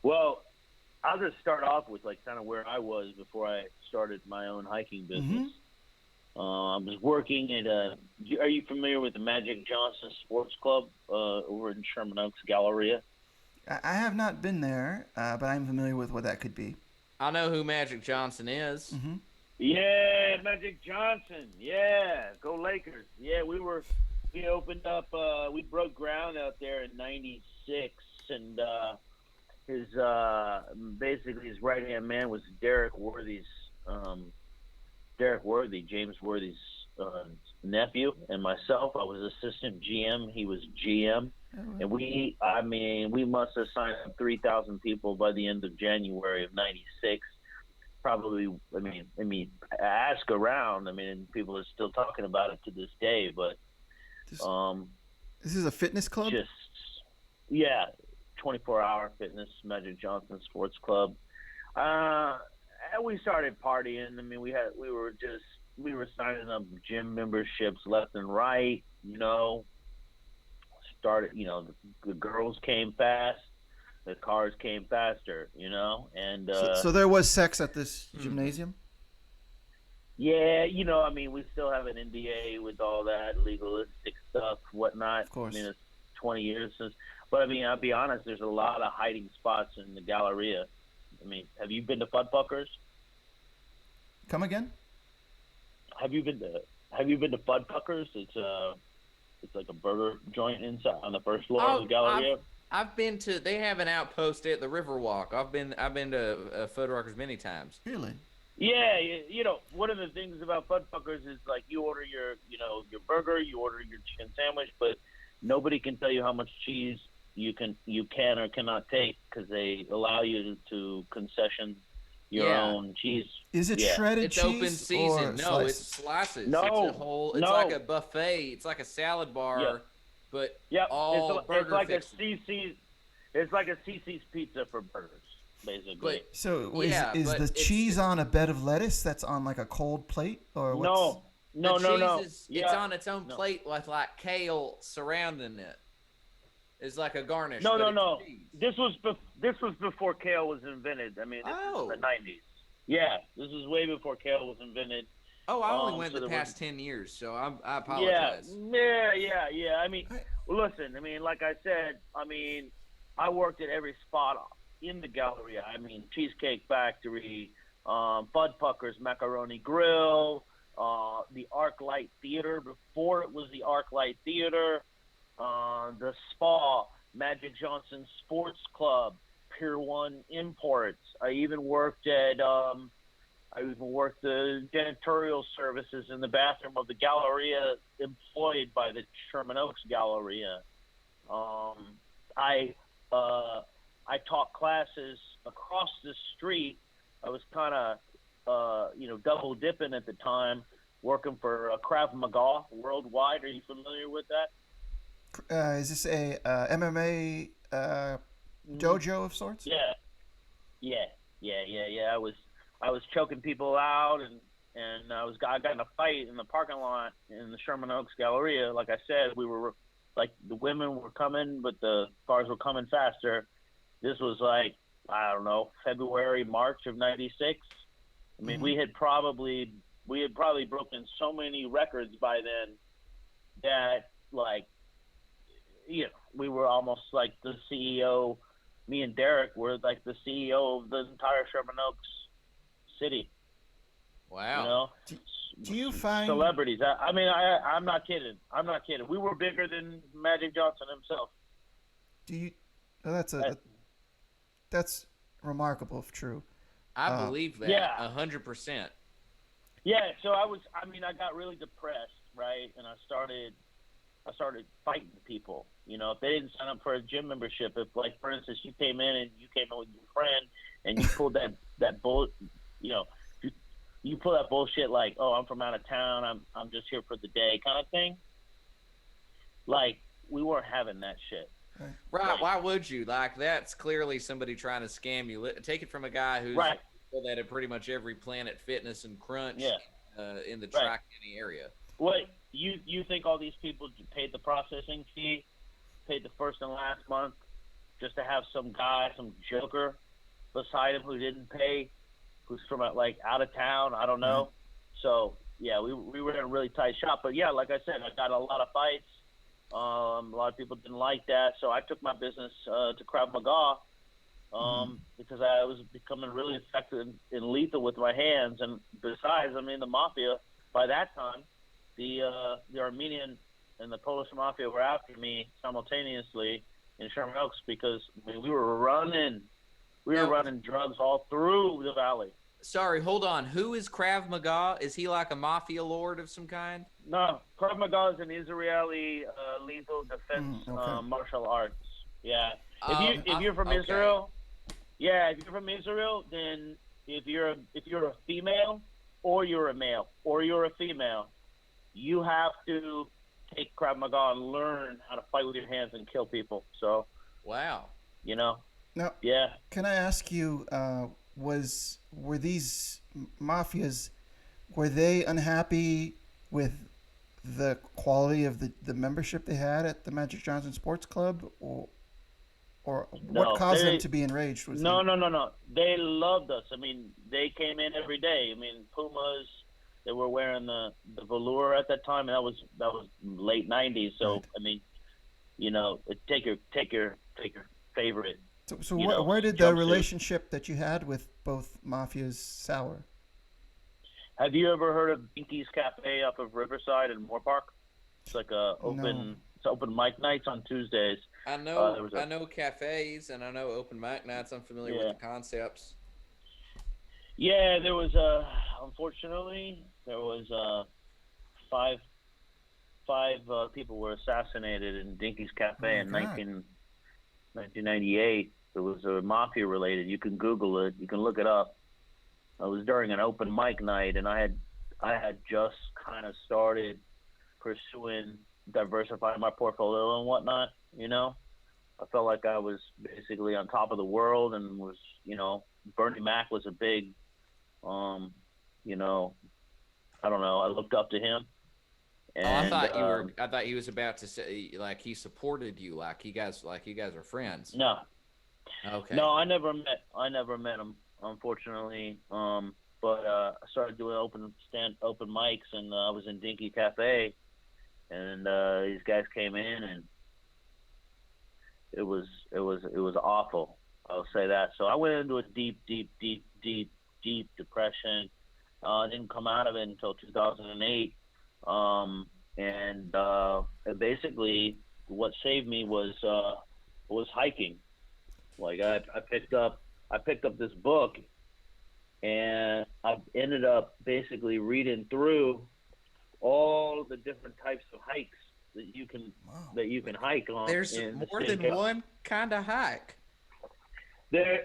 Well, I'll just start off with kind of where I was before I started my own hiking business. I was working at are you familiar with the Magic Johnson Sports Club over in Sherman Oaks, Galleria? I have not been there, but I'm familiar with what that could be. I know who Magic Johnson is. Mm-hmm. Yeah, Magic Johnson. Yeah, go Lakers. Yeah, we opened up, we broke ground out there in '96, and his right-hand man was James Worthy's nephew, and myself. I was assistant GM. He was GM. And we must have signed up 3,000 people by the end of January of '96. Probably, ask around. People are still talking about it to this day. But this is a fitness club. 24-hour fitness, Magic Johnson Sports Club. And we started partying. We were signing up gym memberships left and right. Started, the girls came fast, the cars came faster, and so there was sex at this gymnasium. Yeah, we still have an NDA with all that legalistic stuff, whatnot. Of course. It's 20 years since, but I'll be honest, there's a lot of hiding spots in the Galleria. Have you been to Fuddfuckers? Come again? Have you been to have you been to Fuddfuckers? It's like a burger joint inside on the first floor of Oh, the Galleria. I've been to. They have an outpost at the Riverwalk. I've been to Fuddruckers many times. Really? Yeah, you know, one of the things about Fuddfuckers is like you order your, you know, your burger, you order your chicken sandwich, but nobody can tell you how much cheese you can or cannot take because they allow you to concession your own cheese. Is it shredded It's cheese open season. or No, slices? it's slices. No, it's a whole. It's no. like a buffet. It's like a salad bar, but all burger it's like fixings. a CC's. It's like a CC's pizza for burgers, basically. But So Yeah, is but the it's- cheese on a bed of lettuce that's on like a cold plate or what's... No, the no. cheese is, Yeah. it's on its own No. plate with like kale surrounding it. It's like a garnish. No, but no, it's no. cheese. This was before kale was invented. I mean, this Oh. is the '90s. Yeah, this is way before kale was invented. Oh, I only went so the there past 10 years, so I Yeah, apologize. yeah. I mean, well, listen. I mean, like I said, I mean, I worked at every spot in the Galleria. I mean, Cheesecake Factory, Fuddfuckers, Macaroni Grill, the ArcLight Theater before it was the ArcLight Theater, the Spa, Magic Johnson Sports Club, Pier 1 Imports. I even worked at the janitorial services in the bathroom of the Galleria employed by the Sherman Oaks Galleria. I taught classes across the street. I was kind of, double dipping at the time, working for Krav Maga Worldwide. Are you familiar with that? Is this a MMA dojo of sorts? Yeah. I was choking people out, and I got in a fight in the parking lot in the Sherman Oaks Galleria. Like I said, we were like the women were coming, but the cars were coming faster. This was like, I don't know, February, March of '96. I mean, we had probably broken so many records by then that, like, you know, we were almost like the CEO. Me and Derek were like the CEO of the entire Sherman Oaks city. Wow. You know, Do you find... celebrities? I mean, I'm not kidding. We were bigger than Magic Johnson himself. Do you... Oh, that's remarkable if true. I believe that. Yeah. 100%. Yeah, so I got really depressed, right? And I started fighting people. You know, if they didn't sign up for a gym membership, if, like, for instance, you came in with your friend and you pulled that bull, you know, you pull that bullshit like, oh, I'm from out of town, I'm just here for the day kind of thing. Like, we weren't having that shit. Right. Why would you? Like, that's clearly somebody trying to scam you. Take it from a guy who's that at pretty much every Planet Fitness and Crunch in the Tri-County area. What, you think all these people paid the processing fee, paid the first and last month just to have some guy, some joker beside him who didn't pay, who's from like out of town? I don't know. So yeah, we were in a really tight shop. But yeah, like I said, I got a lot of fights. A lot of people didn't like that, so I took my business to Krav Maga because I was becoming really effective and lethal with my hands. And besides, I mean, the mafia by that time, the Armenian and the Polish mafia were after me simultaneously in Sherman Oaks because we were running drugs all through the valley. Sorry, hold on. Who is Krav Maga? Is he like a mafia lord of some kind? No, Krav Maga is an Israeli lethal defense martial arts. Yeah. If you're from Israel, then if you're a female or you're a male or you're a female, you have to take Krav Maga and learn how to fight with your hands and kill people. So, wow. You know. Now, yeah. Can I ask you, were these mafias, were they unhappy with the quality of the membership they had at the Magic Johnson Sports Club, or what caused them to be enraged? No. They loved us. I mean, they came in every day. I mean, Pumas. They were wearing the velour at that time, and that was late '90s. So right. I mean, you know, take your favorite. So where did the relationship that you had with both mafias sour? Have you ever heard of Dinky's Cafe up of Riverside in Moore Park? It's like it's open mic nights on Tuesdays. I know I know cafes and I know open mic nights. I'm familiar with the concepts. Yeah, there was unfortunately there was five people were assassinated in Dinky's Cafe in 1998. It was mafia related. You can Google it. You can look it up. It was during an open mic night, and I had just kind of started pursuing diversifying my portfolio and whatnot. You know, I felt like I was basically on top of the world, and was, you know, Bernie Mac was a big, you know, I don't know. I looked up to him. And, I thought he was about to say like he supported you, like you guys are friends. No. Okay. No, I never met him, unfortunately. But I started doing open mics, and I was in Dinky Cafe, and these guys came in, and it was awful. I'll say that. So I went into a deep depression. I didn't come out of it until 2008. And basically, what saved me was hiking. Like I picked up this book, and I ended up basically reading through all the different types of hikes that you can hike on. There's more than one kind of hike. There's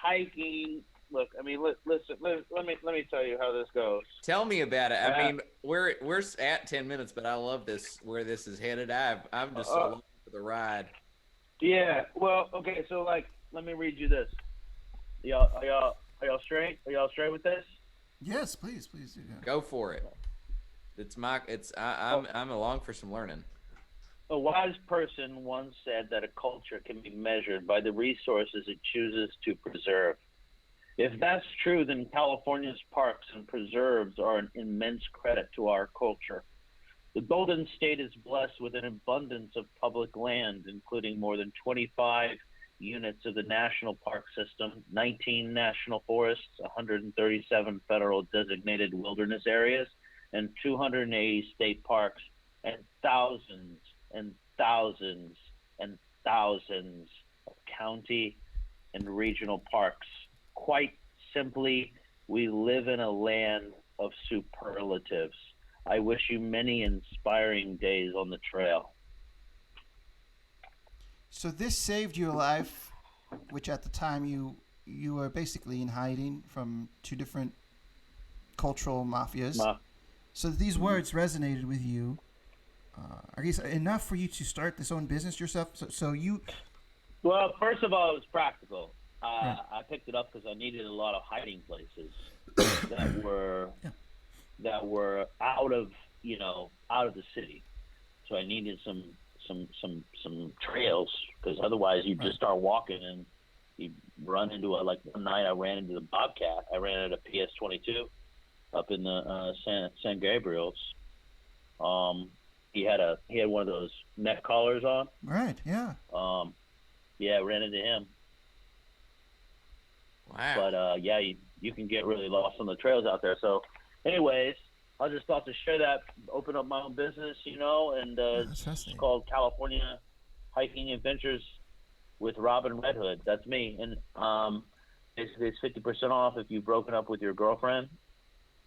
hiking. Look, I mean, listen. Let me tell you how this goes. Tell me about it. I mean, we're at 10 minutes, but I love where this is headed. I'm just so long for the ride. Yeah. Well, okay. So, like, let me read you this. Are y'all straight? Are y'all straight with this? Yes, please do. Yeah. Go for it. I'm along for some learning. A wise person once said that a culture can be measured by the resources it chooses to preserve. If that's true, then California's parks and preserves are an immense credit to our culture. The Golden State is blessed with an abundance of public land, including more than 25 units of the national park system, 19 national forests, 137 federal designated wilderness areas, and 280 state parks, and thousands and thousands and thousands of county and regional parks. Quite simply, we live in a land of superlatives. I wish you many inspiring days on the trail. So this saved your life, which at the time you were basically in hiding from two different cultural mafias. So these words resonated with you. I guess enough for you to start this own business yourself. So you. Well, first of all, it was practical. I picked it up because I needed a lot of hiding places that were out of the city. So I needed some trails, because otherwise you just start walking and you run into like one night I ran into the Bobcat. I ran into a PS-22 up in the San Gabriel's. He had one of those neck collars on. Right. Yeah. Yeah, I ran into him. Wow. But you can get really lost on the trails out there. So, anyways, I just thought to share that, open up my own business, and it's called California Hiking Adventures with Robin Red Hood. That's me. And basically, it's 50% off if you've broken up with your girlfriend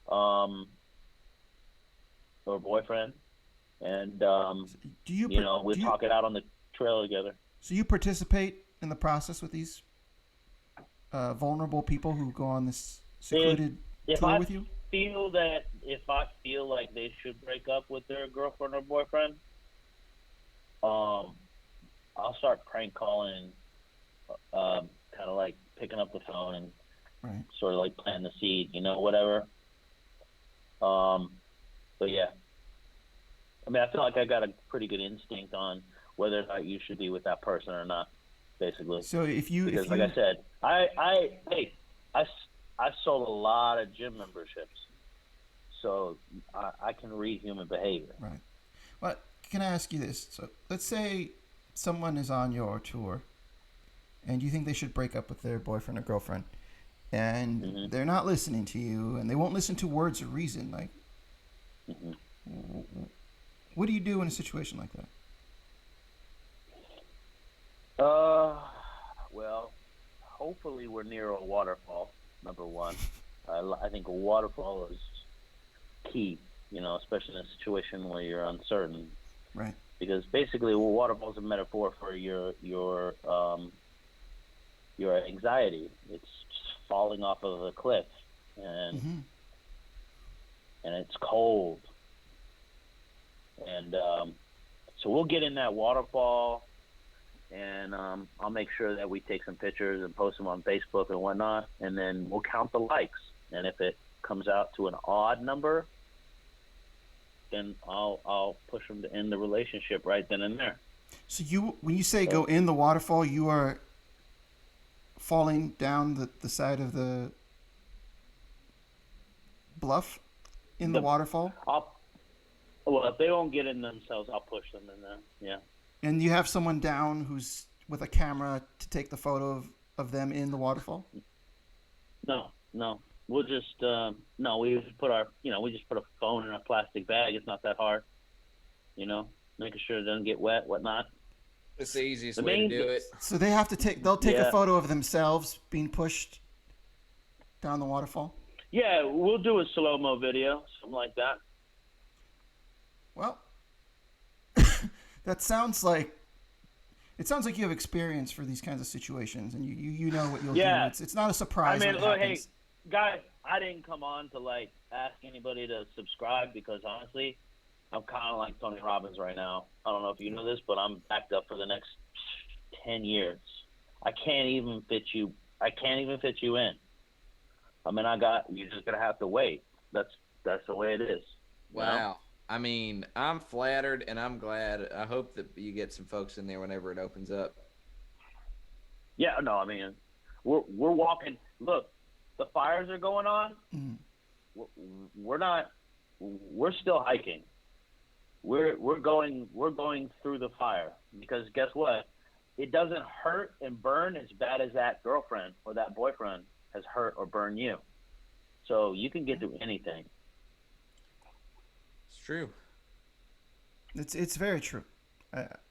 or boyfriend, and we talk it out on the trail together. So you participate in the process with these vulnerable people who go on this secluded tour with you? If I feel like they should break up with their girlfriend or boyfriend, I'll start prank calling, kind of like picking up the phone and sort of like planting the seed, whatever. But yeah, I mean, I feel like I got a pretty good instinct on whether or not you should be with that person or not, basically. So because like I said, I sold a lot of gym memberships, so I can read human behavior. Right. Well, can I ask you this? So let's say someone is on your tour, and you think they should break up with their boyfriend or girlfriend. and Mhm. they're not listening to you, and they won't listen to words of reason. Like, Mhm. what do you do in a situation like that? Well, hopefully we're near a waterfall. Number one, I think a waterfall is key. Especially in a situation where you're uncertain, Right. because basically, waterfall is a metaphor for your anxiety. It's just falling off of a cliff, and Mm-hmm. and it's cold, and so we'll get in that waterfall, and I'll make sure that we take some pictures and post them on Facebook and whatnot, and then we'll count the likes, and if it comes out to an odd number, then I'll push them to end the relationship right then and there. So when you say go in the waterfall, you are falling down the side of the bluff in the waterfall? Well, if they won't get in themselves, I'll push them in there. Yeah. And you have someone down who's with a camera to take the photo of them in the waterfall? No. We'll just no. We just put a phone in a plastic bag. It's not that hard. Making sure it doesn't get wet, whatnot. It's the easiest The way to main- do it. So they'll take Yeah. a photo of themselves being pushed down the waterfall? Yeah, we'll do a slow-mo video, something like that. Well, it sounds like you have experience for these kinds of situations, and you know what you'll do. It's not a surprise. I mean, when it look, hey, happens. guys, I didn't come on to ask anybody to subscribe, because honestly, I'm kind of like Tony Robbins right now. I don't know if you know this, but I'm backed up for the next 10 years. I can't even fit you in. I mean, you're just gonna have to wait. That's the way it is. Wow. I mean, I'm flattered and I'm glad. I hope that you get some folks in there whenever it opens up. Yeah, no, I mean, we're walking. Look, the fires are going on. Mm. We're still hiking. We're going through the fire, because guess what? It doesn't hurt and burn as bad as that girlfriend or that boyfriend has hurt or burned you. So you can get through anything. It's true. It's very true.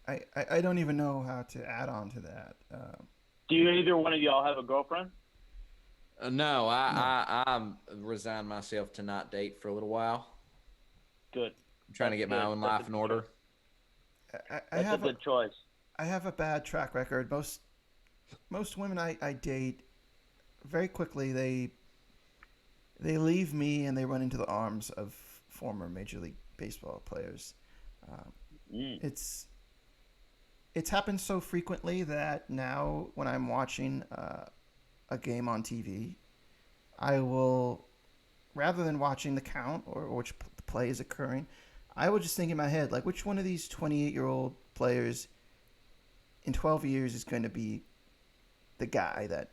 I don't even know how to add on to that. Do either one of y'all have a girlfriend? No, I resigned myself to not date for a little while. Good. I'm trying to get my own life in order. I That's a good choice. I have a bad track record. Most women I date, very quickly they leave me and they run into the arms of former Major League Baseball players. It's happened so frequently that now when I'm watching a game on TV, I will, rather than watching the count or which play is occurring, I will just think in my head, like, which one of these 28-year-old players in 12 years is going to be the guy that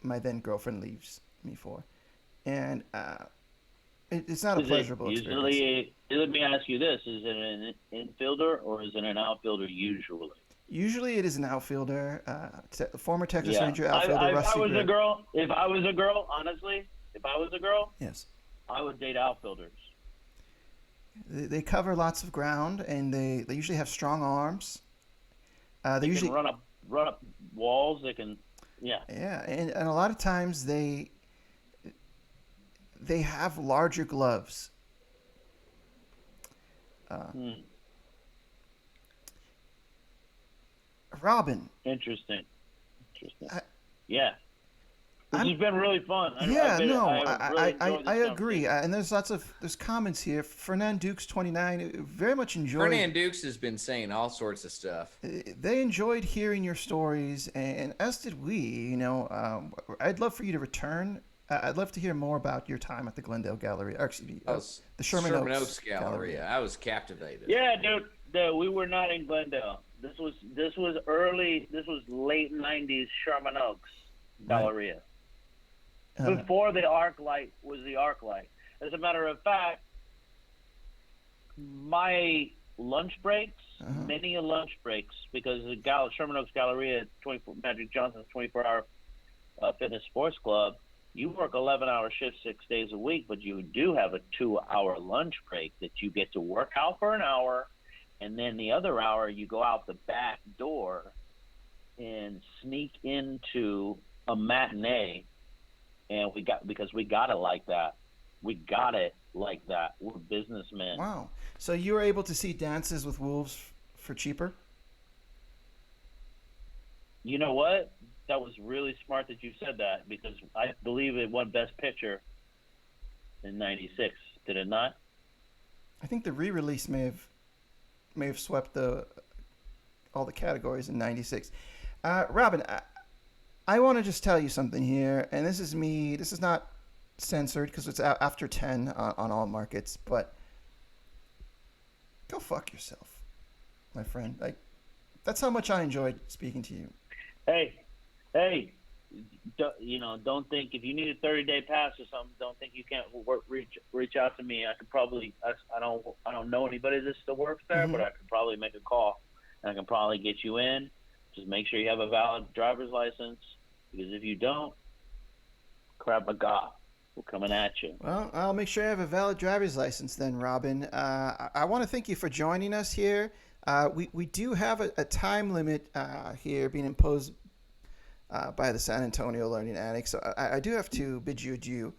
my then girlfriend leaves me for. And it's not a pleasurable experience. Let me ask you this: is it an infielder or is it an outfielder usually? Usually, it is an outfielder, former Texas Ranger outfielder. If I was a girl, honestly, yes, I would date outfielders. They cover lots of ground, and they usually have strong arms. They usually can run up walls. They can, yeah, and a lot of times they have larger gloves. Robin. Interesting. Yeah. This has been really fun. I agree. And there's comments here. Fernand Dukes 29 very much enjoyed. Fernand Dukes has been saying all sorts of stuff. They enjoyed hearing your stories, and as did we. I'd love for you to return. I'd love to hear more about your time at the Glendale Gallery. Or excuse me, the Sherman Oaks Gallery. I was captivated. Yeah, dude, we were not in Glendale. This was late '90s Sherman Oaks Galleria. Right. Before the arc light was the arc light. As a matter of fact, my lunch breaks, many lunch breaks, because the Sherman Oaks Galleria, Magic Johnson's 24-hour fitness sports club, you work 11-hour shifts 6 days a week, but you do have a 2-hour lunch break that you get to work out for an hour, and then the other hour you go out the back door and sneak into a matinee. And because we got it like that. We got it like that. We're businessmen. Wow. So you were able to see Dances with Wolves for cheaper? You know what? That was really smart that you said that, because I believe it won Best Picture in '96. Did it not? I think the re-release may have swept all the categories in '96. Robin, I want to just tell you something here, and this is me. This is not censored because it's after 10 on all markets, but go fuck yourself, my friend. Like, that's how much I enjoyed speaking to you. Hey, don't think if you need a 30-day pass or something, don't think you can't reach out to me. I could probably, I don't know anybody that still works there, but I could probably make a call, and I can probably get you in. Just make sure you have a valid driver's license, because if you don't, crap a god, we're coming at you. Well, I'll make sure I have a valid driver's license then, Robin. I want to thank you for joining us here. We do have a time limit here being imposed by the San Antonio Learning Annex, so I do have to bid you adieu.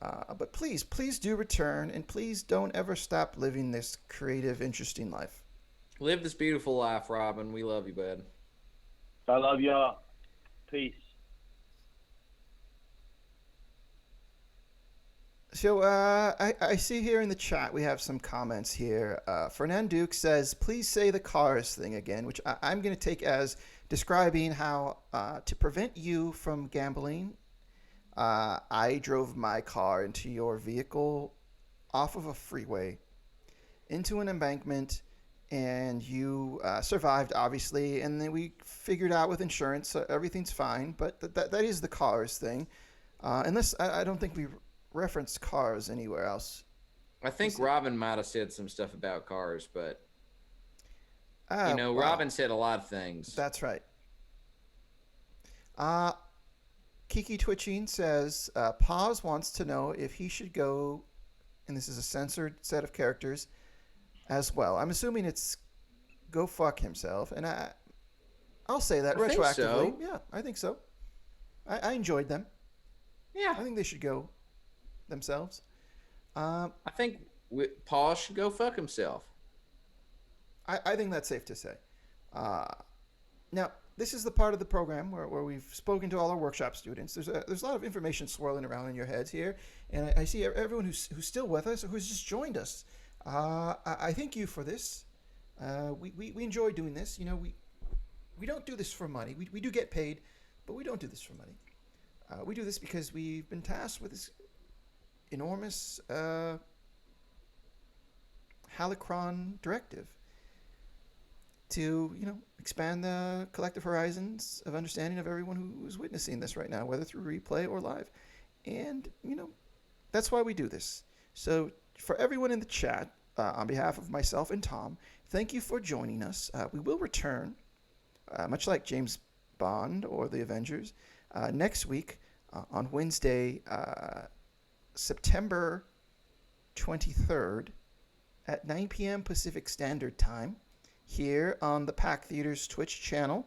But please do return, and please don't ever stop living this creative, interesting life. Live this beautiful life, Robin. We love you, bud. I love y'all. Peace. So I see here in the chat we have some comments here. Fernand Duke says, please say the cars thing again, which I'm going to take as describing how to prevent you from gambling, I drove my car into your vehicle off of a freeway into an embankment, and you survived, obviously, and then we figured out with insurance everything's fine, but that is the cars thing. Unless I don't think we referenced cars anywhere else. I think Robin might have said some stuff about cars, but wow. Robin said a lot of things. That's right. Kiki Twitching says, Paz wants to know if he should go, and this is a censored set of characters as well. I'm assuming it's go fuck himself, and I'll say that I retroactively. think so. Yeah, I think so. I enjoyed them. Yeah. I think they should go themselves. I think Paul should go fuck himself. I think that's safe to say. Now, this is the part of the program where we've spoken to all our workshop students. There's a lot of information swirling around in your heads here, and I see everyone who's still with us, who's just joined us. I thank you for this. We enjoy doing this. We don't do this for money. We do get paid, but we don't do this for money. We do this because we've been tasked with this enormous Halicron directive to, expand the collective horizons of understanding of everyone who is witnessing this right now, whether through replay or live. And, that's why we do this. So for everyone in the chat, on behalf of myself and Tom, thank you for joining us. We will return, much like James Bond or the Avengers, next week on Wednesday, September 23rd at 9 p.m. Pacific Standard Time here on the Pack Theater's Twitch channel,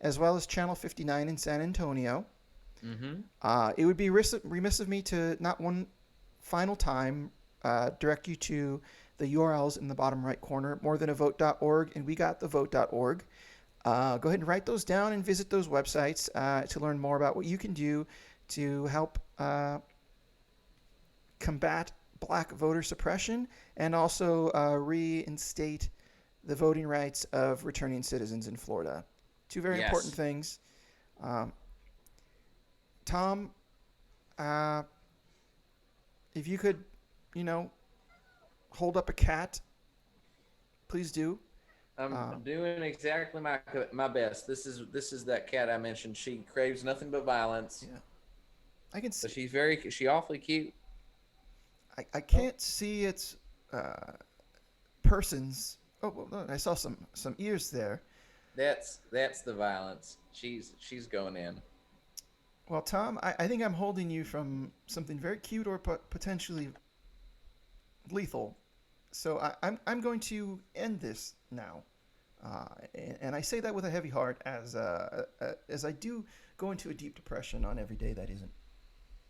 as well as Channel 59 in San Antonio. Mm-hmm. It would be remiss of me to not one final time direct you to the URLs in the bottom right corner, morethanavote.org and wegotthevote.org. Go ahead and write those down and visit those websites to learn more about what you can do to help combat black voter suppression and also reinstate the voting rights of returning citizens in Florida. Two very important things. Tom, if you could, hold up a cat, please do. I'm doing exactly my best. This is that cat I mentioned. She craves nothing but violence. Yeah, I can see. So she's awfully cute. I can't see its persons. Oh, well, I saw some ears there. That's the violence. She's going in. Well, Tom, I think I'm holding you from something very cute or potentially lethal. So I'm going to end this now. And I say that with a heavy heart as I do go into a deep depression on every day that isn't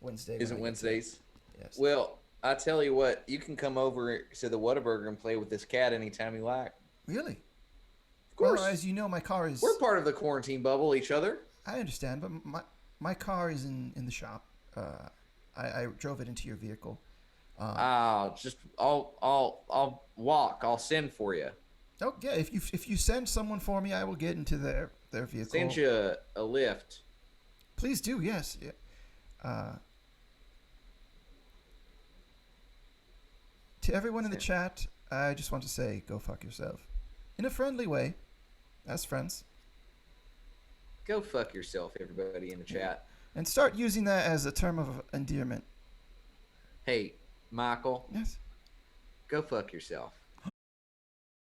Wednesday. Isn't Wednesdays? Yes. Well, I tell you what, you can come over to the Whataburger and play with this cat anytime you like. Really? Of course. Well, as you know, my car is. We're part of the quarantine bubble, each other. I understand, but my car is in the shop. I drove it into your vehicle. I'll walk. I'll send for you. Oh yeah, if you send someone for me, I will get into their vehicle. Send you a lift. Please do. Yes. Yeah. To everyone in the chat, I just want to say, go fuck yourself, in a friendly way, as friends. Go fuck yourself, everybody in the chat. And start using that as a term of endearment. Hey, Michael. Yes. Go fuck yourself.